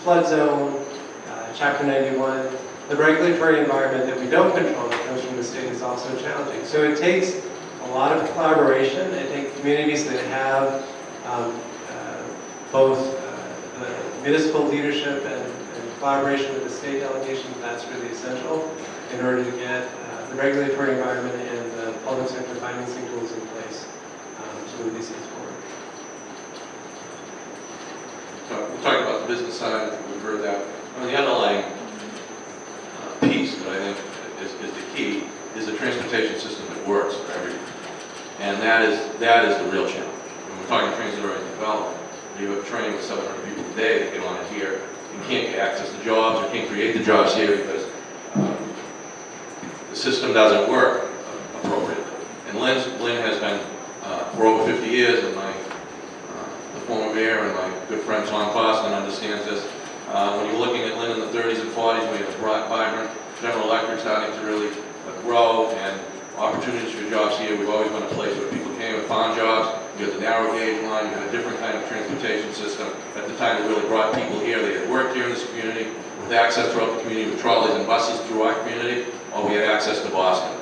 flood zone, Chapter 91. The regulatory environment that we don't control that comes from the state is also challenging. So it takes a lot of collaboration. I think communities that have both the municipal leadership and collaboration with the state delegation, that's really essential in order to get the regulatory environment and the public sector financing tools in place to move these things forward. We're talking about the business side, I think we've heard that. The underlying piece that I think is the key is a transportation system that works for everyone. And that is the real challenge. When we're talking transit-oriented development, you have a train with 700 people a day that get on it here. You can't get access to jobs, or can't create the jobs here because the system doesn't work appropriately. And Lynn has been for over 50 years, and the former mayor and my good friend Tom Costin understands this. When you're looking at Lynn in the 30s and 40s, we had a vibrant General Electric starting to really grow, and opportunities for jobs here. We've always been a place where people came and found jobs. You had the narrow gauge line, you had a different kind of transportation system. At the time, it really brought people here. They had worked here in this community with access throughout the community with trolleys and buses through our community, or we had access to Boston.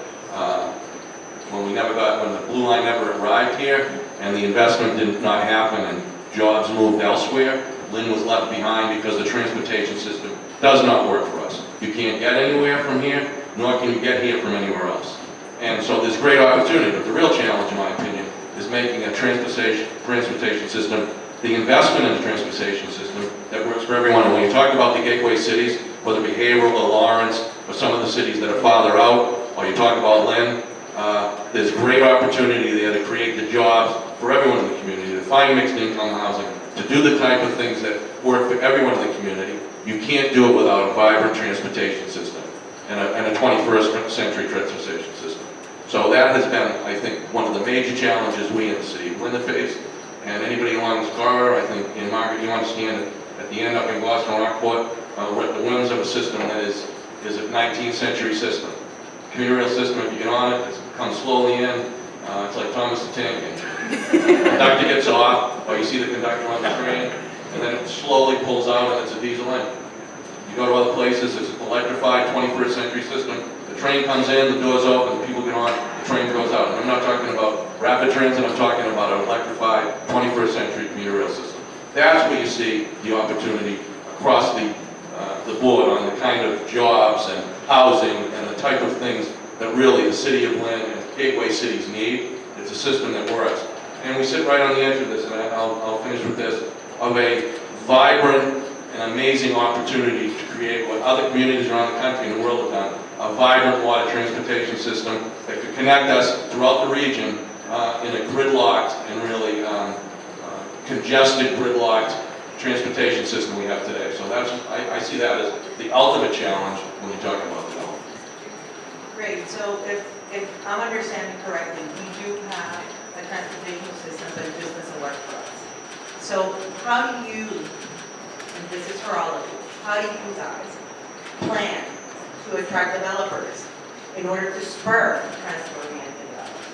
When the Blue Line never arrived here, and the investment did not happen, and jobs moved elsewhere, Lynn was left behind because the transportation system does not work for us. You can't get anywhere from here, nor can you get here from anywhere else. And so there's great opportunity, but the real challenge, in my opinion, is making a transportation system, the investment in the transportation system that works for everyone. And when you talk about the gateway cities, whether it be Haverhill or Lawrence, or some of the cities that are farther out, or you talk about Lynn, there's great opportunity there to create the jobs for everyone in the community, to find mixed income housing, to do the type of things that work for everyone in the community. You can't do it without a vibrant transportation system and a 21st century transportation system. So that has been, I think, one of the major challenges we in the city of Lynn have faced. And anybody along this corridor, I think, and Margaret, you understand that at the end up in Boston Rockport, we're at the whims of a system that is a 19th century system. Commuter rail system, if you get on it, it comes slowly in. It's like Thomas the Tank Engine. The conductor gets off, or you see the conductor on the train, and then it slowly pulls out and it's a diesel engine. You go to other places, it's an electrified 21st century system. The train comes in, the doors open, the people get on, the train goes out. And I'm not talking about rapid transit, I'm talking about an electrified 21st century commuter rail system. That's where you see the opportunity across the board on the kind of jobs and housing and the type of things that really the city of Lynn and gateway cities need. It's a system that works. And we sit right on the edge of this, and I'll finish with this, of a vibrant and amazing opportunity to create what other communities around the country and the world have done, a vibrant water transportation system that could connect us throughout the region in a gridlocked and really congested, gridlocked transportation system we have today. So I see that as the ultimate challenge when you're talking about development. Great, so if I'm understanding correctly, we do have a transportation system that just doesn't work for us. So how do you, and this is for all of you, how do you guys plan to attract developers in order to spur transit-oriented development?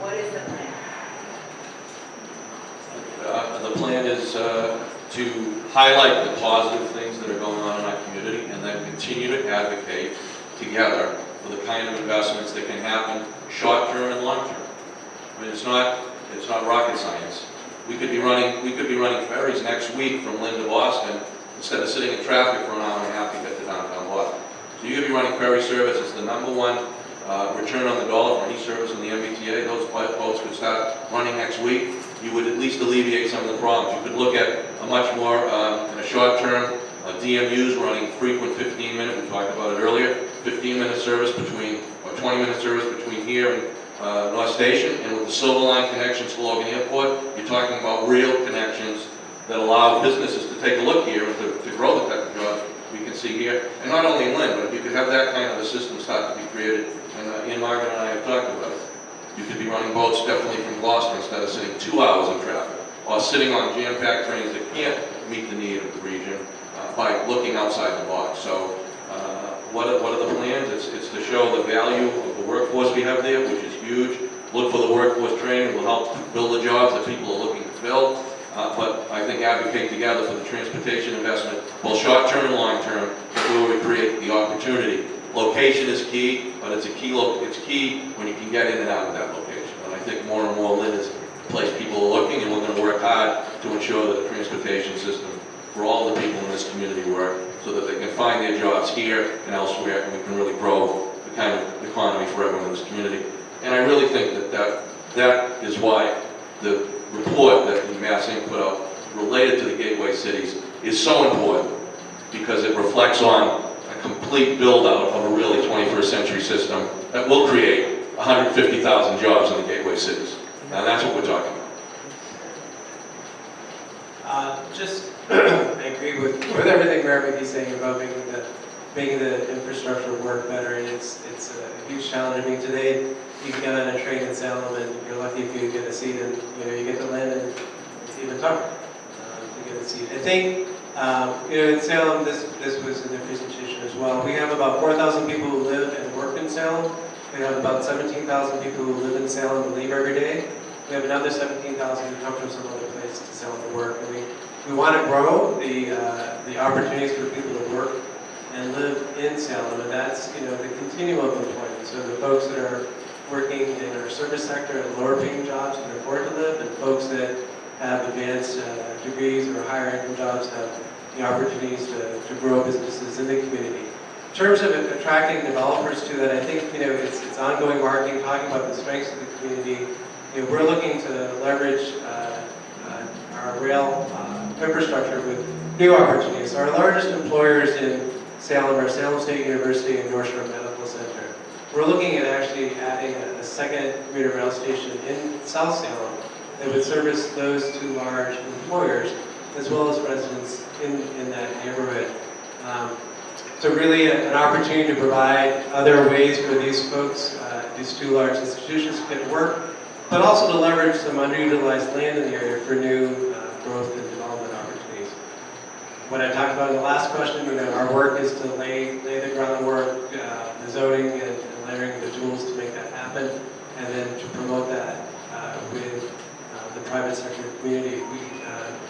What is the plan? The plan is to highlight the positive things that are going on in our community and then continue to advocate together for the kind of investments that can happen short-term and long-term. I mean, it's not rocket science. We could be running ferries next week from Lynn to Boston instead of sitting in traffic for an hour and a half to get to downtown Boston. So you're going to be running ferry service. It's the #1 return on the dollar for any service in the MBTA. Those boats could start running next week. You would at least alleviate some of the problems. You could look at a much more, in a short term, DMUs running frequent 15-minute, we talked about it earlier, 15-minute service between, or 20-minute service between here and North Station. And with the Silver Line connections to Logan Airport, you're talking about real connections that allow businesses to take a look here and to grow the type of jobs we can see here. And not only in Lynn, but if you could have that kind of a system start to be created, and Ian Margaret and I have talked about it. You could be running boats definitely from Gloucester instead of sitting 2 hours in traffic, or sitting on jam-packed trains that can't meet the need of the region by looking outside the box. So what are the plans? It's to show the value of the workforce we have there, which is huge. Look for the workforce training, will help build the jobs that people are looking to fill. But I think advocate together for the transportation investment, both short-term and long-term, where we create the opportunity. Location is key, but it's key when you can get in and out of that location. And I think more and more Lynn is the place people are looking, and we're going to work hard to ensure that the transportation system for all the people in this community work, so that they can find their jobs here and elsewhere, and we can really grow the kind of economy for everyone in this community. And I really think that is why the report that the Mass Inc. put out related to the gateway cities is so important, because it reflects on a complete build-out of a really 21st century system that will create 150,000 jobs in the gateway cities. And that's what we're talking about. I agree with everything Mayor McGee's saying about making the infrastructure work better, and it's a huge challenge. I mean, today you can get on a train in Salem, and you're lucky if you get a seat, and you get to land, and it's even tougher to get a seat. I think in Salem, this was in the presentation as well. We have about 4,000 people who live and work in Salem. We have about 17,000 people who live in Salem and leave every day. We have another 17,000 who come from some other place to Salem to work. And we want to grow the opportunities for people to work and live in Salem, and that's the continuum of employment. So the folks that are working in our service sector at lower paying jobs can afford to live, and folks that have advanced degrees or higher income jobs have the opportunities to grow businesses in the community. In terms of attracting developers to that, I think it's ongoing marketing, talking about the strengths of the community. We're looking to leverage our rail infrastructure with new opportunities. Our largest employers in Salem are Salem State University and North Shore Medical Center. We're looking at actually adding a second commuter rail station in South Salem that would service those two large employers, as well as residents in that neighborhood. So really an opportunity to provide other ways for these folks, these two large institutions to get work, but also to leverage some underutilized land in the area for new growth and development opportunities. What I talked about in the last question, our work is to lay the groundwork, the zoning and layering the tools to make that happen, and then to promote that with the private sector community.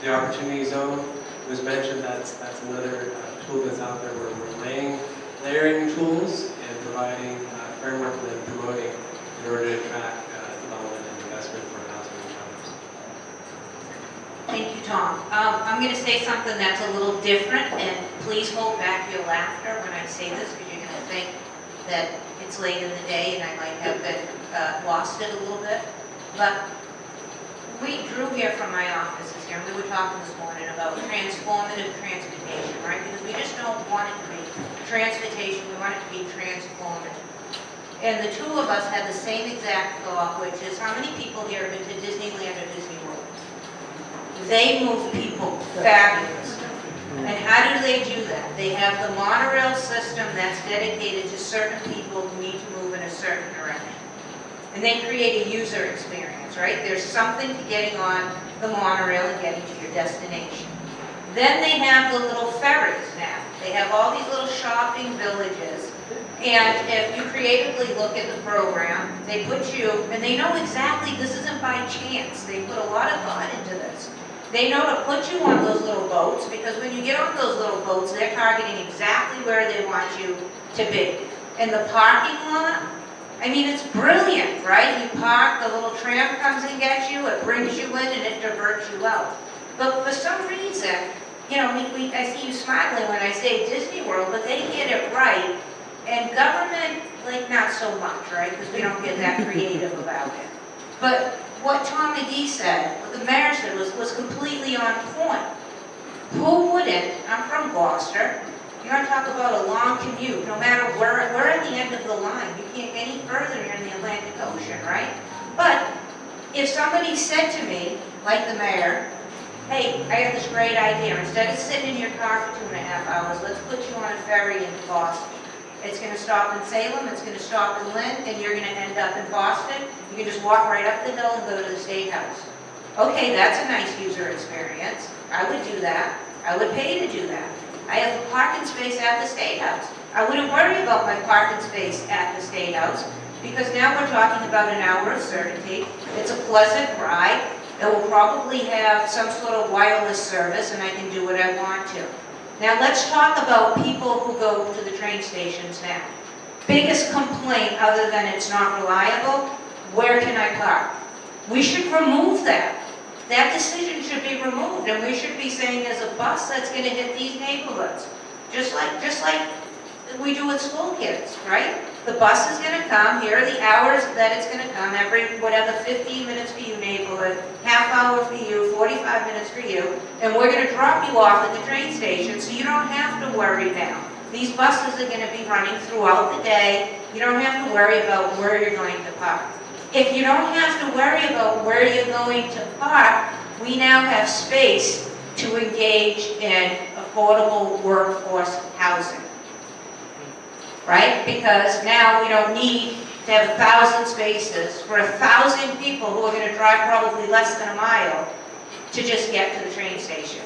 The opportunity zone was mentioned. That's another tool that's out there where we're layering tools and providing framework and then promoting in order to attract development and investment for housing and jobs. Thank you, Tom. I'm going to say something that's a little different, and please hold back your laughter when I say this, because you're going to think that it's late in the day and I might have lost it a little bit. But we drew here from my offices here, and we were talking this morning about transformative transportation, right? Because we just don't want it to be transportation, we want it to be transformative. And the two of us had the same exact thought, which is how many people here have been to Disneyland or Disney World? They move people fabulous. And how do they do that? They have the monorail system that's dedicated to certain people who need to move in a certain direction. And they create a user experience, right? There's something to getting on the monorail and getting to your destination. Then they have the little ferries now. They have all these little shopping villages. And if you creatively look at the program, they put you, and they know exactly this isn't by chance. They put a lot of thought into this. They know to put you on those little boats, because when you get on those little boats, they're targeting exactly where they want you to be. In the parking lot, I mean, it's brilliant, right? You park, the little tram comes and gets you, it brings you in, and it diverts you out. But for some reason, you know, I see you smiling when I say Disney World, but they get it right. And government, like, not so much, right? Because we don't get that creative about it. But what Tom McGee said, what the mayor said was completely on point. Who wouldn't, I'm from Gloucester, you want to talk about a long commute, no matter where, we're at the end of the line. You can't get any further, you're in the Atlantic Ocean, right? But if somebody said to me, like the mayor, hey, I have this great idea. Instead of sitting in your car for 2.5 hours, let's put you on a ferry into Boston. It's going to stop in Salem, it's going to stop in Lynn, and you're going to end up in Boston. You can just walk right up the hill and go to the State House. Okay, that's a nice user experience. I would do that. I would pay to do that. I have a parking space at the State House. I wouldn't worry about my parking space at the State House because now we're talking about an hour of certainty. It's a pleasant ride. It will probably have some sort of wireless service and I can do what I want to. Now let's talk about people who go to the train stations now. Biggest complaint other than it's not reliable, where can I park? We should remove that. That decision should be removed and we should be saying there's a bus that's going to hit these neighborhoods. Just like we do with school kids, right? The bus is going to come, here are the hours that it's going to come, every, whatever, 15 minutes for you neighborhood, half hour for you, 45 minutes for you, and we're going to drop you off at the train station so you don't have to worry now. These buses are going to be running throughout the day. You don't have to worry about where you're going to park. If you don't have to worry about where you're going to park, we now have space to engage in affordable workforce housing. Right? Because now we don't need to have 1,000 spaces for 1,000 people who are going to drive probably less than a mile to just get to the train station.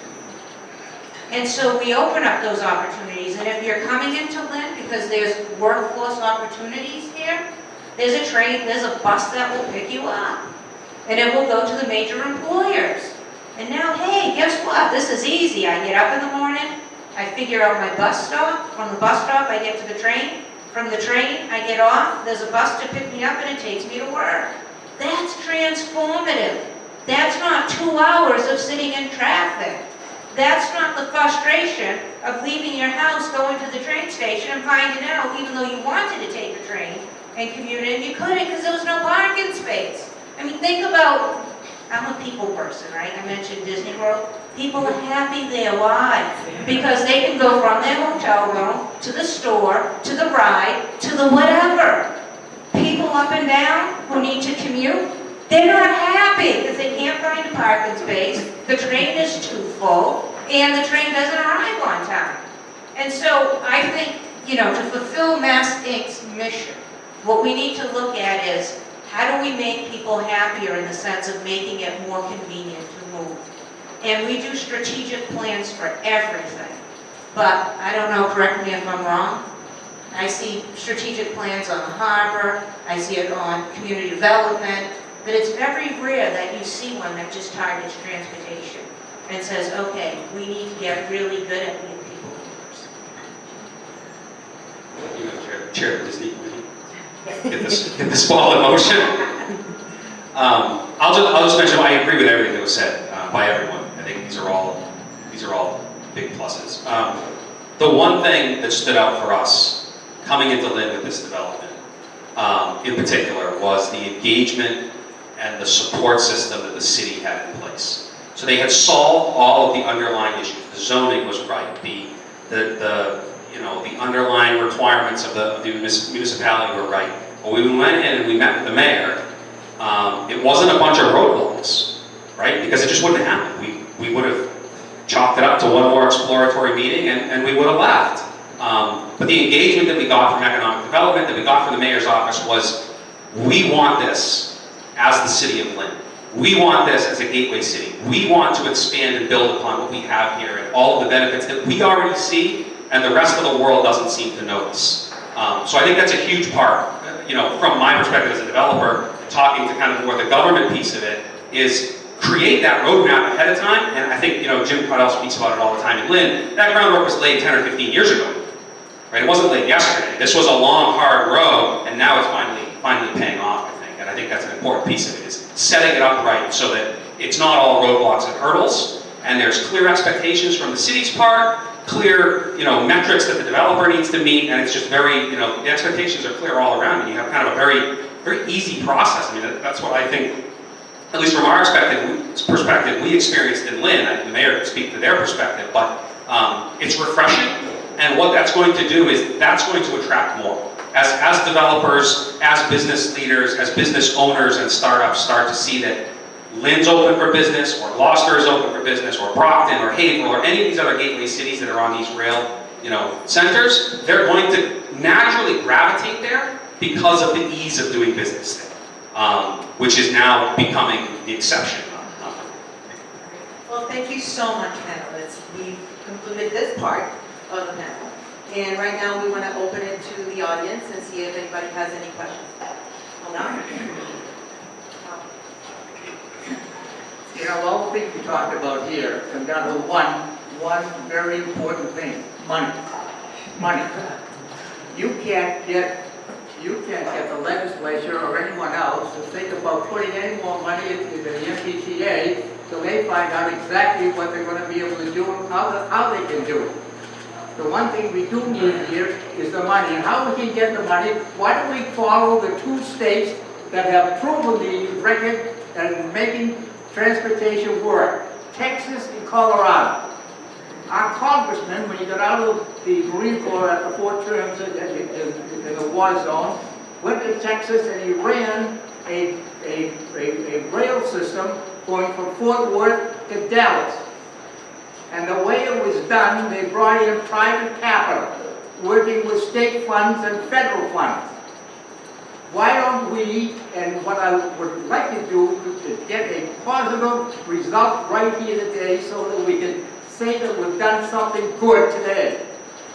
And so we open up those opportunities. And if you're coming into Lynn because there's workforce opportunities here, there's a train, there's a bus that will pick you up. And it will go to the major employers. And now, hey, guess what? This is easy. I get up in the morning, I figure out my bus stop. From the bus stop, I get to the train. From the train, I get off. There's a bus to pick me up and it takes me to work. That's transformative. That's not 2 hours of sitting in traffic. That's not the frustration of leaving your house, going to the train station and finding out, even though you wanted to take a train and commute in, you couldn't because there was no parking space. I mean, think about, I'm a people person, right? I mentioned Disney World. People are happy they're alive because they can go from their hotel room to the store, to the ride, to the whatever. People up and down who need to commute, they're not happy because they can't find a parking space, the train is too full, and the train doesn't arrive on time. And so I think, you know, to fulfill Mass Inc.'s mission, what we need to look at is how do we make people happier in the sense of making it more convenient to move. And we do strategic plans for everything. But I don't know, correct me if I'm wrong, I see strategic plans on the harbor, I see it on community development, but it's very rare that you see one that just targets transportation and says, okay, we need to get really good at being people movers. You know, chair of Disney committee. Get this ball in motion. I'll just mention I agree with everything that was said by everyone. I think these are all big pluses. The one thing that stood out for us coming into Lynn with this development, in particular, was the engagement and the support system that the city had in place. So they had solved all of the underlying issues. The zoning was right. The underlying requirements of the municipality were right. When we went in and we met with the mayor, it wasn't a bunch of roadblocks, right? Because it just wouldn't happen. We would have chalked it up to one more exploratory meeting and we would have left. But the engagement that we got from economic development, that we got from the mayor's office was, we want this as the city of Lynn. We want this as a gateway city. We want to expand and build upon what we have here and all of the benefits that we already see and the rest of the world doesn't seem to notice. So I think that's a huge part, from my perspective as a developer, talking to kind of more the government piece of it, is create that roadmap ahead of time. And I think, Jim Caudell speaks about it all the time in Lynn. That groundwork was laid 10 or 15 years ago, right? It wasn't laid yesterday. This was a long, hard road, and now it's finally paying off, I think. And I think that's an important piece of it, is setting it up right so that it's not all roadblocks and hurdles, and there's clear expectations from the city's part, clear, metrics that the developer needs to meet, and it's just very, the expectations are clear all around, and you have kind of a very, very easy process. I mean, that's what I think, at least from our perspective, we experienced in Lynn. The mayor could speak to their perspective, but it's refreshing, and what that's going to do is that's going to attract more. As developers, as business leaders, as business owners and startups start to see that Lynn's open for business, or Gloucester is open for business, or Brockton, or Haverhill, or any of these other gateway cities that are on these rail, centers, they're going to naturally gravitate there because of the ease of doing business there, which is now becoming the exception. Well, thank you so much, panelists. We've concluded this part of the panel. And right now, we want to open it to the audience and see if anybody has any questions. Hold on. All the things we talked about here come down to one very important thing: money. Money. You can't get the legislature or anyone else to think about putting any more money into the MBTA till they find out exactly what they're going to be able to do and how they can do it. The one thing we do need here is the money. And how we can get the money, why don't we follow the two states that have proven the record and making transportation work? Texas and Colorado. Our congressman, when he got out of the Marine Corps after 4 terms in the war zone, went to Texas and he ran a rail system going from Fort Worth to Dallas. And the way it was done, they brought in private capital, working with state funds and federal funds. Why don't we, and what I would like to do to get a positive result right here today so that we can say that we've done something good today.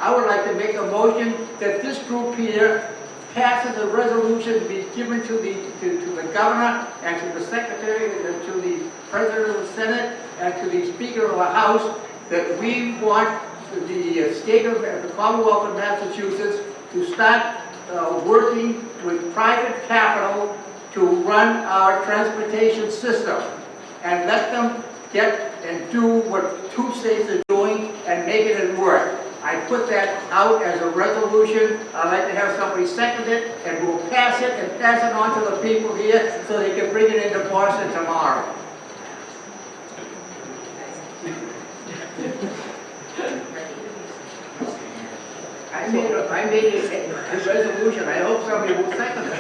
I would like to make a motion that this group here passes a resolution to be given to the governor and to the secretary and to the president of the Senate and to the speaker of the House that we want the state of the Commonwealth of Massachusetts to start working with private capital to run our transportation system and let them get and do what 2 states are doing and making it work. I put that out as a resolution. I'd like to have somebody second it, and we'll pass it and pass it on to the people here so they can bring it into Boston tomorrow. I made a resolution. I hope somebody will second it.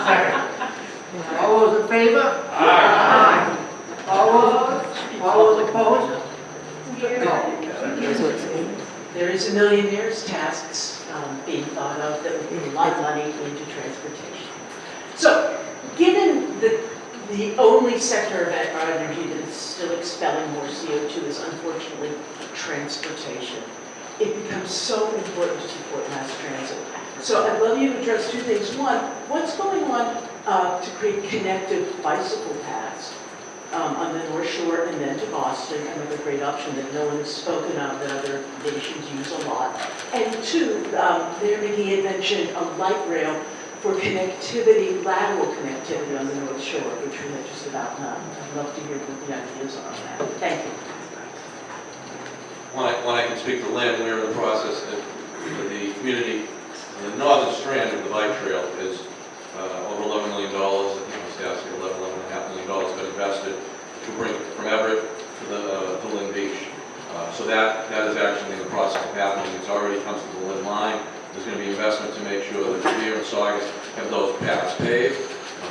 Second. All those in favor? Aye. All those opposed? No. There is a millionaire's tasks being thought of that would put a lot of money into transportation. So, given the only sector of our energy that is still expelling more CO2 is unfortunately transportation, it becomes so important to support mass transit. So I'd love you to address 2 things. One, what's going on to create connective bicycle paths on the North Shore and then to Boston, another great option that no one has spoken of that other nations use a lot. And 2, Mayor McGee had mentioned a light rail for connectivity, lateral connectivity on the North Shore, which we had just about none. I'd love to hear what the ideas are on that. Thank you. When I can speak to Lynn, we're in the process of the community, the northern strand of the bike trail is over $11 million. I think the staff said $11.5 million been invested to bring from Everett to Lynn Beach. So that is actually in the process of happening. It's already comes to the Lynn line. There's going to be investment to make sure that Revere and Saugus have those paths paved.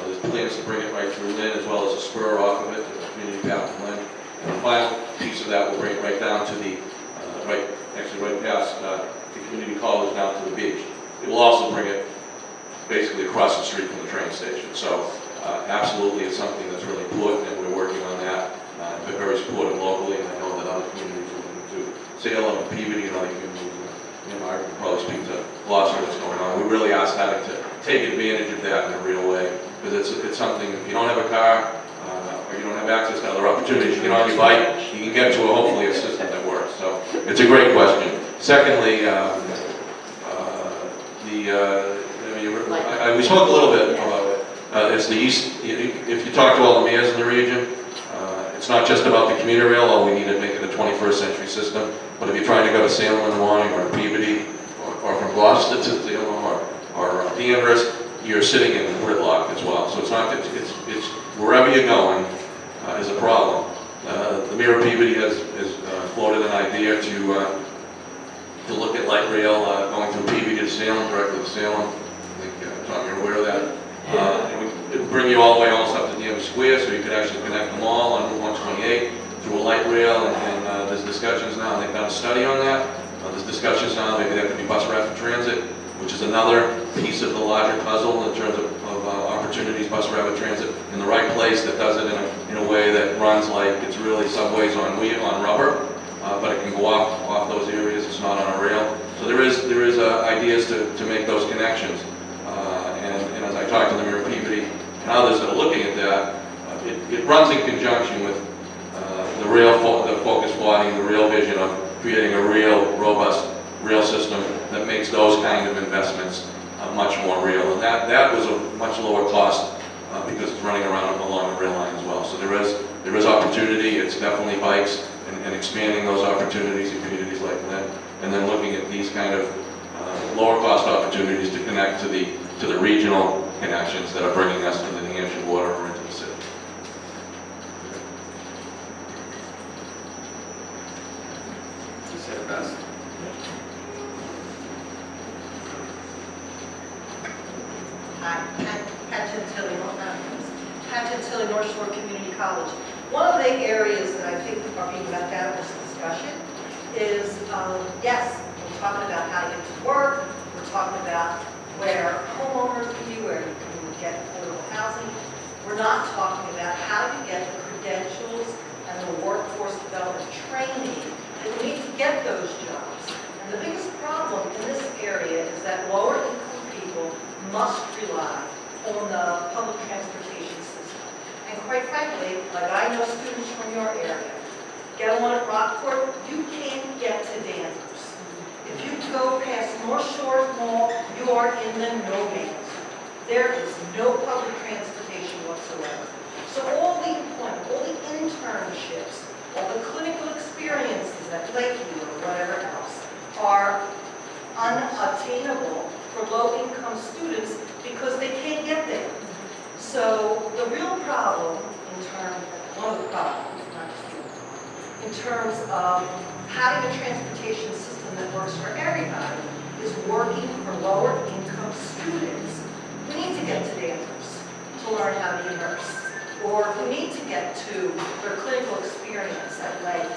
There's plans to bring it right through Lynn as well as a spur off of it to the community path from Lynn. And the final piece of that will bring it right down to the right past the community college down to the beach. It will also bring it basically across the street from the train station. So absolutely it's something that's really important and we're working on that. I've been very supportive locally and I know that other communities are looking to Salem and Peabody and other communities. I can probably speak to Gloucester what's going on. We really are starting to take advantage of that in a real way because it's something, if you don't have a car or you don't have access to other opportunities, you get on your bike, you can get to hopefully a system that works. So it's a great question. Secondly, we spoke a little bit about it. It's the east. If you talk to all the mayors in the region, it's It's not just about the commuter rail, oh, we need to make it a 21st century system, but if you're trying to go to Salem in the morning, or Peabody, or from Gloucester to Salem, or Danvers, you're sitting in gridlock as well. So it's not, it's wherever you're going is a problem. The Mayor of Peabody has floated an idea to look at light rail going through Peabody to Salem, directly to Salem. I think, Tom, you're aware of that. It would bring you all the way almost up to Danvers Square, so you could actually connect them all on Route 128 through a light rail, and there's discussions now, and they've done a study on that. There's discussions now, maybe that could be bus rapid transit, which is another piece of the larger puzzle in terms of opportunities, bus rapid transit in the right place that does it in a way that runs like it's really subways on rubber, but it can go off those areas, it's not on a rail. So there is ideas to make those connections. And as I talked to the Mayor of Peabody and others that are looking at that, it runs in conjunction with the Focus 40 and the real vision of creating a real, robust rail system that makes those kind of investments much more real. And that was a much lower cost because it's running around along the rail line as well. So there is opportunity. It's definitely bikes and expanding those opportunities in communities like Lynn, and then looking at these kind of lower cost opportunities to connect to the regional connections that are bringing us to the New Hampshire border or into the city. You said it best. Hi, Pat Gentile, North Shore Community College. One of the areas that I think are being left out of this discussion is, yes, we're talking about how to get to work, we're talking about where homeowners can be, where you can get affordable housing. We're not talking about how to get the credentials and the workforce development training that we need to get those jobs. And the biggest problem in this area is that lower income people must rely on the public transportation system. And quite frankly, like I know students from your area, get on at Rockport, you can't get to Danvers. If you go past North Shore Mall, you are in the no man's zone. There is no public transportation whatsoever. So all the employment, all the internships, all the clinical experiences at Lakeview or whatever else are unattainable for low-income students because they can't get there. So the real problem one of the problems, not just the one, in terms of having a transportation system that works for everybody is working for lower income students who need to get to Danvers to learn how to be a nurse, or who need to get to their clinical experience at Lake.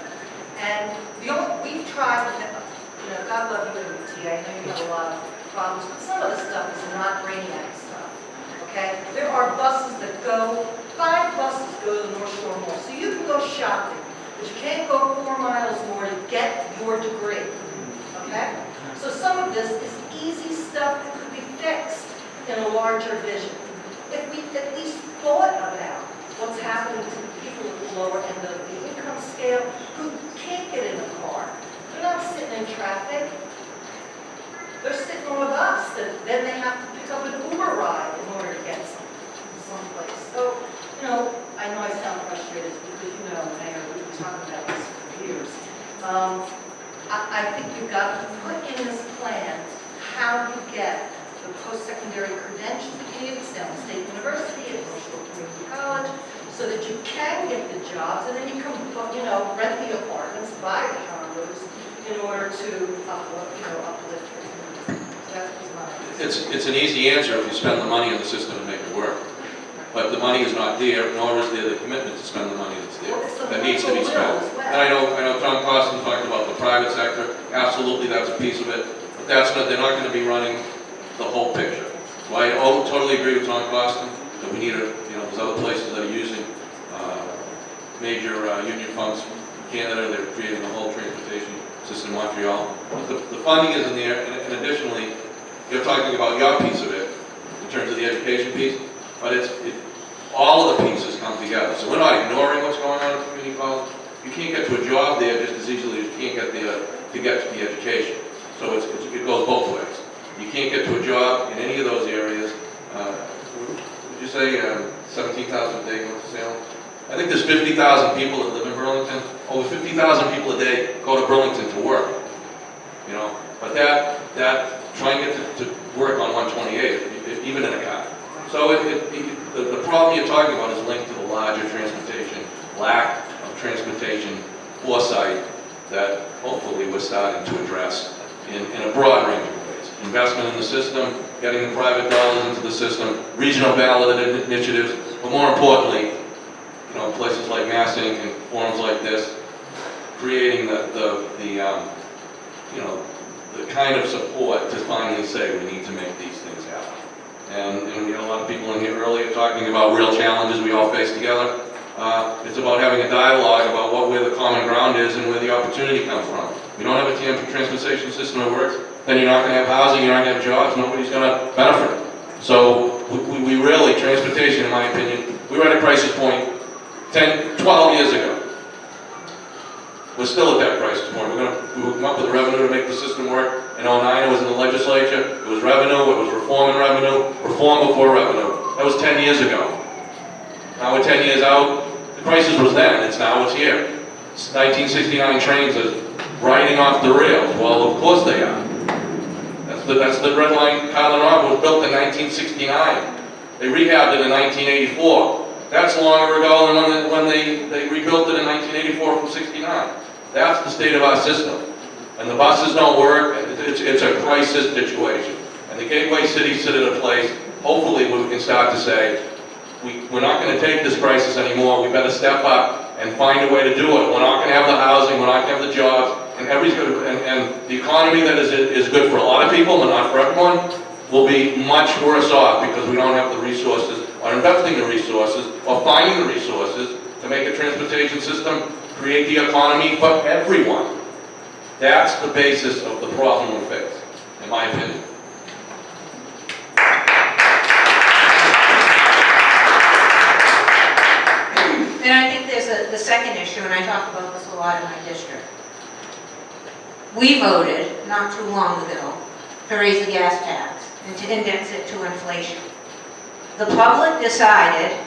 And we've tried, God love you, MBTA, I know you have a lot of problems, but some of the stuff is not brainiac stuff, okay? There are buses that go, 5 buses go to the North Shore Mall, so you can go shopping, but you can't go 4 miles more to get your degree, okay? So some of this is easy stuff that could be fixed in a larger vision. If we at least thought about what's happening to the people at the lower end of the income scale who can't get in a car. They're not sitting in traffic. They're sitting on a bus that then they have to pick up an Uber ride in order to get someplace. So, I know I sound frustrated because Mayor, we've been talking about this for years. I think we've got to put in this plan how to get the post-secondary credentials that you need at Salem State University, at North Shore Community College, so that you can get the jobs, and then you can, rent the apartments, buy the condos, in order to uplift your community. So that was my... It's an easy answer if you spend the money in the system to make it work. But the money is not there, nor is there the commitment to spend the money that's there. That needs to be spent. And I know Tom Costin talked about the private sector. Absolutely, that's a piece of it. But they're not going to be running the whole picture. So I totally agree with Tom Costin that we need there's other places that are using major union funds from Canada. They're creating the whole transportation system in Montreal. But the funding isn't there, and additionally, you're talking about your piece of it in terms of the education piece, but all of the pieces come together. So we're not ignoring what's going on at community college. You can't get to a job there just as easily as you can't get there to get to the education. So it goes both ways. You can't get to a job in any of those areas. Would you say 17,000 a day going to Salem? I think there's 50,000 people that live in Burlington. Over 50,000 people a day go to Burlington to work. You know, but try and get to work on 128, even in a car. So the problem you're talking about is linked to the larger transportation, lack of transportation foresight that hopefully we're starting to address in a broad range of ways. Investment in the system, getting the private dollars into the system, regional ballot initiatives, but more importantly, you know, places like Massing and forums like this, creating you know, the kind of support to finally say we need to make these things happen. And we had a lot of people in here earlier talking about real challenges we all face together. It's about having a dialogue about where the common ground is and where the opportunity comes from. We don't have a transportation system that works, then you're not going to have housing, you're not going to have jobs, nobody's going to benefit. So we really, transportation in my opinion, we were at a crisis point 10, 12 years ago. We're still at that crisis point. We come up with the revenue to make the system work. In 09, it was in the legislature. It was revenue, it was reform and revenue, reform before revenue. That was 10 years ago. Now we're 10 years out. The crisis was then, it's here. 1969 trains are riding off the rails. Well, of course they are. That's the Red Line. Carlin Rock was built in 1969. They rehabbed it in 1984. That's longer ago than when they rebuilt it in 1984 from 69. That's the state of our system. And the buses don't work, it's a crisis situation. And the gateway cities sit at a place, hopefully we can start to say, we're not going to take this crisis anymore, we better step up and find a way to do it. We're not going to have the housing, we're not going to have the jobs, and the economy that is good for a lot of people, but not for everyone, will be much worse off because we don't have the resources, or investing the resources, or finding the resources to make a transportation system, create the economy for everyone. That's the basis of the problem we face, in my opinion. And I think there's the second issue, and I talk about this a lot in my district. We voted, not too long ago, to raise the gas tax and to index it to inflation. The public decided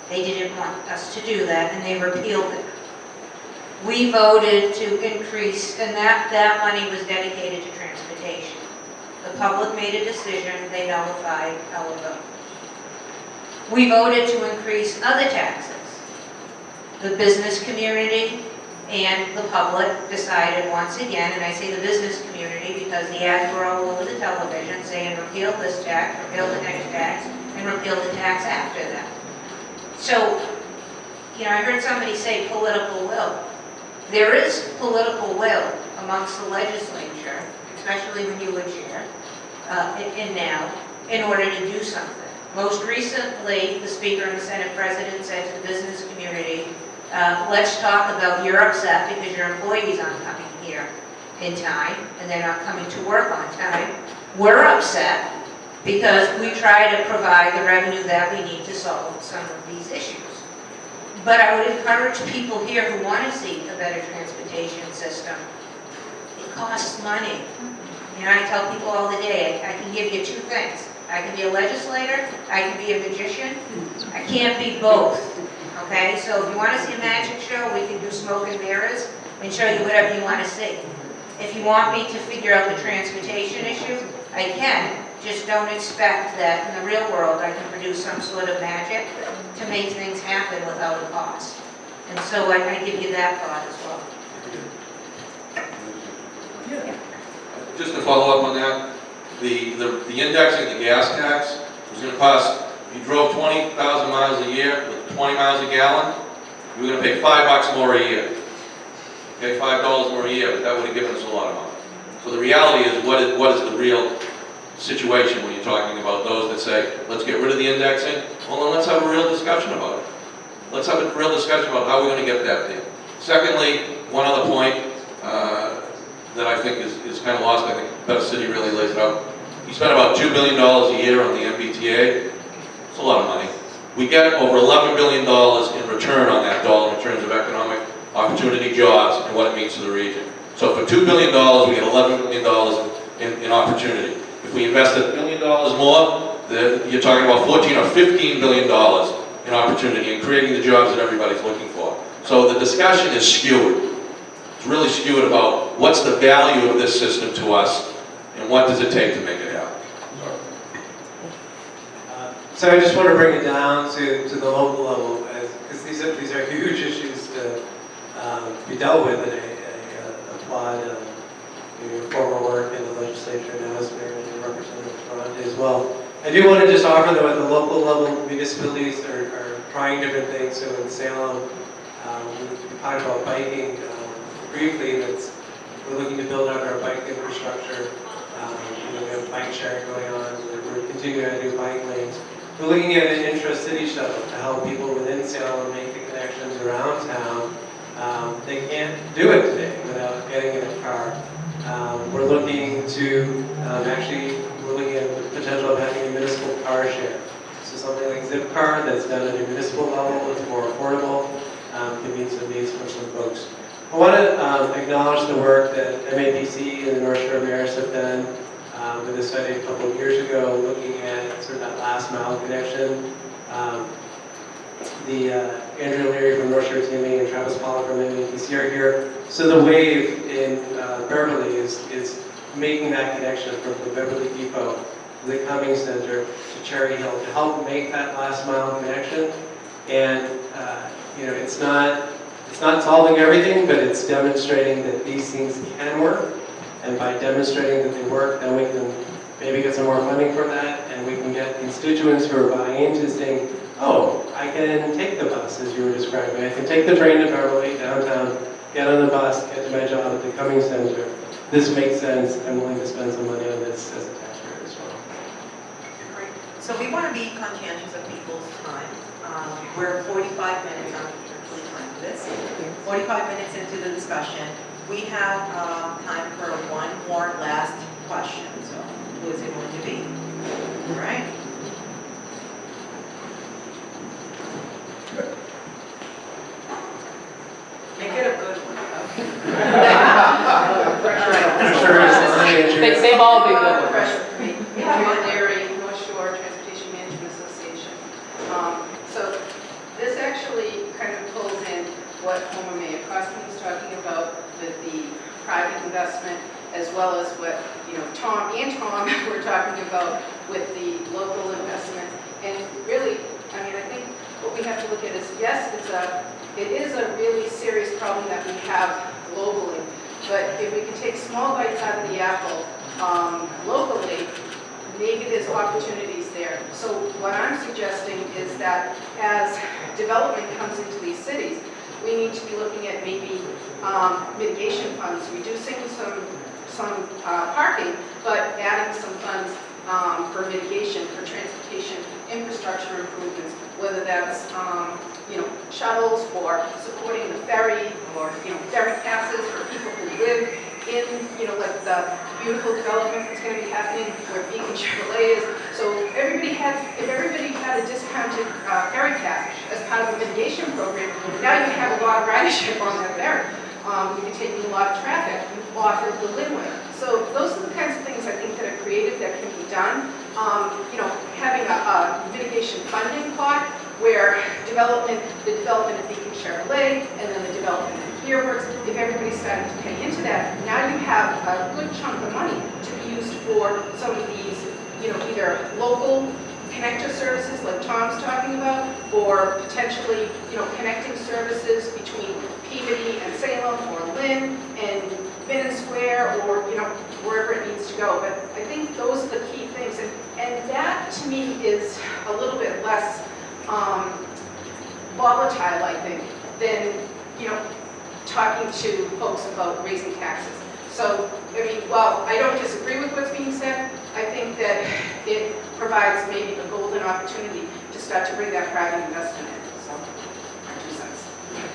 they didn't want us to do that, and they repealed it. We voted to increase, and that money was dedicated to transportation. The public made a decision, they nullified our vote. We voted to increase other taxes. The business community and the public decided once again, and I say the business community because the ads were all over the television saying repeal this tax, repeal the next tax, and repeal the tax after that. So, you know, I heard somebody say political will. There is political will amongst the legislature, especially when you were chair, and now, in order to do something. Most recently, the Speaker and the Senate President said to the business community, let's talk about you're upset because your employees aren't coming here in time, and they're not coming to work on time. We're upset because we try to provide the revenue that we need to solve some of these issues. But I would encourage people here who want to see a better transportation system. It costs money. You know, I tell people all the day, I can give you two things. I can be a legislator, I can be a magician. I can't be both, okay? So if you want to see a magic show, we can do smoke and mirrors and show you whatever you want to see. If you want me to figure out the transportation issue, I can. Just don't expect that in the real world I can produce some sort of magic to make things happen without a cost. And so I give you that thought as well. Yeah. Just to follow up on that, the indexing of the gas tax was going to cost, if you drove 20,000 miles a year with 20 miles a gallon, you were going to pay $5 more a year. Okay, $5 more a year, but that would have given us a lot of money. So the reality is, what is the real situation when you're talking about those that say, let's get rid of the indexing? Well, then let's have a real discussion about it. Let's have a real discussion about how we're going to get that there. Secondly, one other point that I think is kind of lost, I think Better City really lays it out. You spend about $2 billion a year on the MBTA. It's a lot of money. We get over $11 billion in return on that dollar in terms of economic opportunity, jobs, and what it means to the region. So for $2 billion, we get $11 billion in opportunity. If we invested $1 billion more, you're talking about $14 or $15 billion in opportunity and creating the jobs that everybody's looking for. So the discussion is skewed. It's really skewed about what's the value of this system to us and what does it take to make it happen. So I just want to bring it down to the local level, because these are huge issues to be dealt with, and I applaud your former work in the legislature now as mayor and representative of Toronto as well. I do want to just offer though at the local level, municipalities are trying different things. So in Salem, we talked about biking briefly. We're looking to build out our bike infrastructure. We have bike sharing going on. We're continuing to do bike lanes. We're looking at an intra-city shuttle to help people within Salem make the connections around town. They can't do it today without getting in a car. We're looking to we're looking at the potential of having a municipal car share. So something like Zipcar that's done at a municipal level, it's more affordable, can meet some needs for some folks. I want to acknowledge the work that MAPC and the North Shore Mayors have done with a study a couple of years ago, looking at sort of that last mile connection. Andrew Leary from North Shore Teaming and Travis Pollack from MAPC are here. So the wave in Beverly is making that connection from the Beverly Depot to the Cummings Center to Cherry Hill to help make that last mile connection. And it's not solving everything, but it's demonstrating that these things can work. And by demonstrating that they work, then we can maybe get some more funding for that, and we can get constituents who are buying into saying, oh, I can take the bus, as you were describing. I can take the train to Beverly, downtown, get on the bus, get to my job at the Cummings Center. This makes sense. I'm willing to spend some money on this as a taxpayer as well. Great. So we want to be conscientious of people's time. We're 45 minutes on time for this. 45 minutes into the discussion. We have time for one more last question. So who is it going to be? All right. Make it a good one. They've all been good ones. Lynn TTOD, North Shore Transportation Management Association. So this actually kind of pulls in what former Mayor Costin was talking about with the private investment, as well as what Tom were talking about with the local investment. And really, I think what we have to look at is, yes, it is a really serious problem that we have globally, but if we can take small bites out of the apple locally, maybe there's opportunities there. So what I'm suggesting is that as development comes into these cities, we need to be looking at maybe mitigation funds, reducing some parking, but adding some funds for mitigation, for transportation infrastructure improvements, whether that's shuttles or supporting the ferry or ferry passes for people who live in like the beautiful development that's going to be happening where Beacon Chevrolet is. So if everybody had a discounted ferry pass as part of a mitigation program, now you have a lot of ridership on that ferry. You're taking a lot of traffic off of the Linway. So those are the kinds of things I think that are creative that can be done. Having a mitigation funding pot where the development of Beacon Chevrolet and then the development of Gearworks, if everybody's starting to pay into that, now you have a good chunk of money to be used for some of these, either local connector services like Tom's talking about, or potentially, connecting services between Peabody and Salem or Lynn and Benton Square or, wherever it needs to go. But I think those are the key things. And that, to me, is a little bit less volatile, I think, than, talking to folks about raising taxes. So, while I don't disagree with what's being said, I think that it provides maybe a golden opportunity to start to bring that private investment in. So, my 2 cents.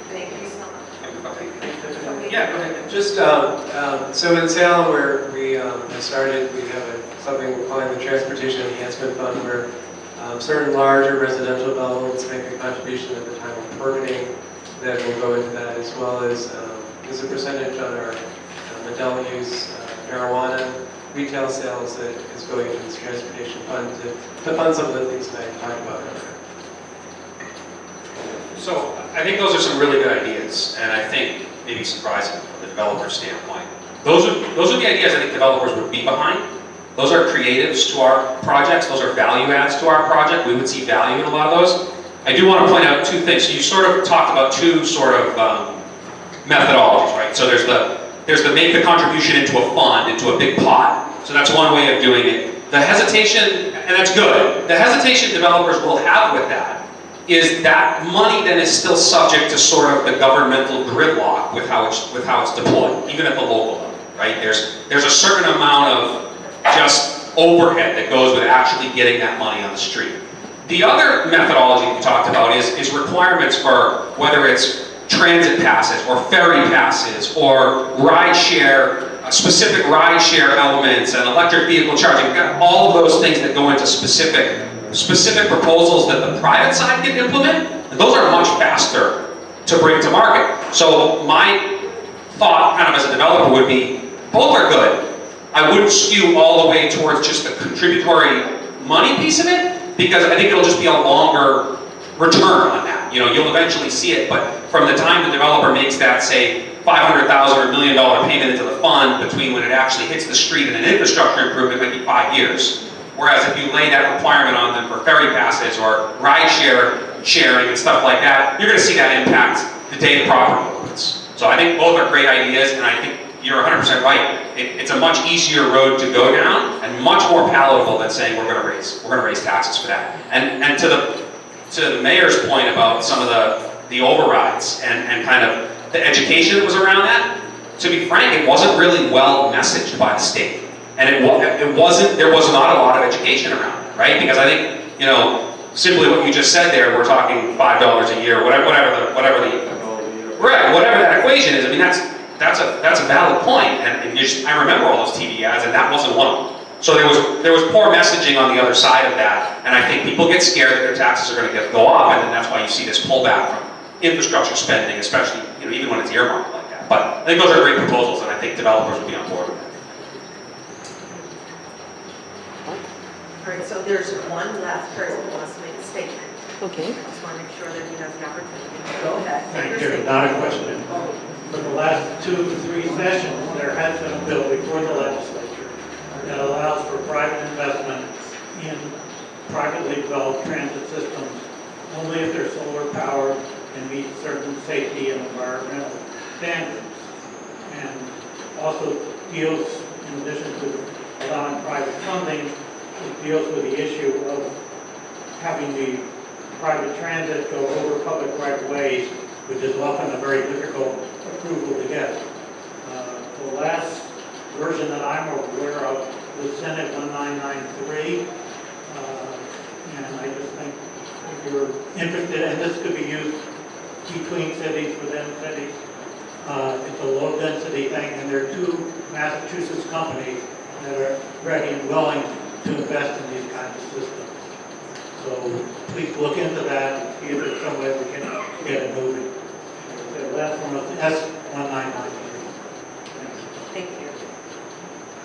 Thank you so much. Yeah, go ahead. Just so in Salem, where we have started, we have something we're calling the Transportation Enhancement Fund, where certain larger residential developments make a contribution at the time of permitting that will go into that, as well as there's a percentage on our adult use marijuana retail sales that is going into this transportation fund to fund some of the things that I talked about earlier. So I think those are some really good ideas, and I think maybe surprising from the developer standpoint. Those are the ideas I think developers would be behind. Those are creatives to our projects. Those are value adds to our project. We would see value in a lot of those. I do want to point out two things. So you sort of talked about two sort of methodologies, right? So there's the make the contribution into a fund, into a big pot. So that's one way of doing it. The hesitation, and that's good, the hesitation developers will have with that is that money then is still subject to sort of the governmental gridlock with how it's deployed, even at the local level, right? There's a certain amount of just overhead that goes with actually getting that money on the street. The other methodology we talked about is requirements for whether it's transit passes or ferry passes or specific ride share elements and electric vehicle charging. We've got all of those things that go into specific proposals that the private side can implement, and those are much faster to bring to market. So my thought kind of as a developer would be, both are good. I wouldn't skew all the way towards just the contributory money piece of it, because I think it'll just be a longer return on that. You know, you'll eventually see it, but from the time the developer makes that, say, $500,000 or $1 million payment into the fund between when it actually hits the street and an infrastructure improvement might be 5 years. Whereas if you lay that requirement on them for ferry passes or ride sharing and stuff like that, you're going to see that impact the day the property opens. So I think both are great ideas, and I think you're 100% right. It's a much easier road to go down and much more palatable than saying we're going to raise taxes for that. And to the mayor's point about some of the overrides and kind of the education that was around that, to be frank, it wasn't really well messaged by the state. And there was not a lot of education around it, right? Because I think, you know, simply what you just said there, we're talking $5 a year, whatever that equation is. I mean, that's a valid point. And I remember all those TV ads, and that wasn't one of them. So there was poor messaging on the other side of that, and I think people get scared that their taxes are going to go up, and then that's why you see this pullback from infrastructure spending, especially, you know, even when it's earmarked like that. But I think those are great proposals, and I think developers would be on board with that. All right, so there's one last person who wants to make a statement. Okay. I just want to make sure that he has the opportunity. Go ahead. Thank you. Not a question. For the last 2 to 3 sessions, there has been a bill before the legislature that allows for private investment in privately developed transit systems only if they're solar powered and meet certain safety and environmental standards. And also deals, in addition to allowing private funding, it deals with the issue of having the private transit go over public right-of-ways, which is often a very difficult approval to get. The last version that I'm aware of was Senate 1993, and I just think if you're interested, and this could be used between cities, within cities, it's a low-density thing, and there are 2 Massachusetts companies that are ready and willing to invest in these kinds of systems. So please look into that and see if there's some way we can get it moving. The last one was S1993. Thank you.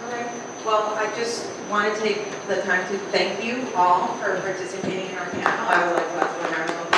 All right. Well, I just want to take the time to thank you all for participating in our panel. I would like to ask a round of applause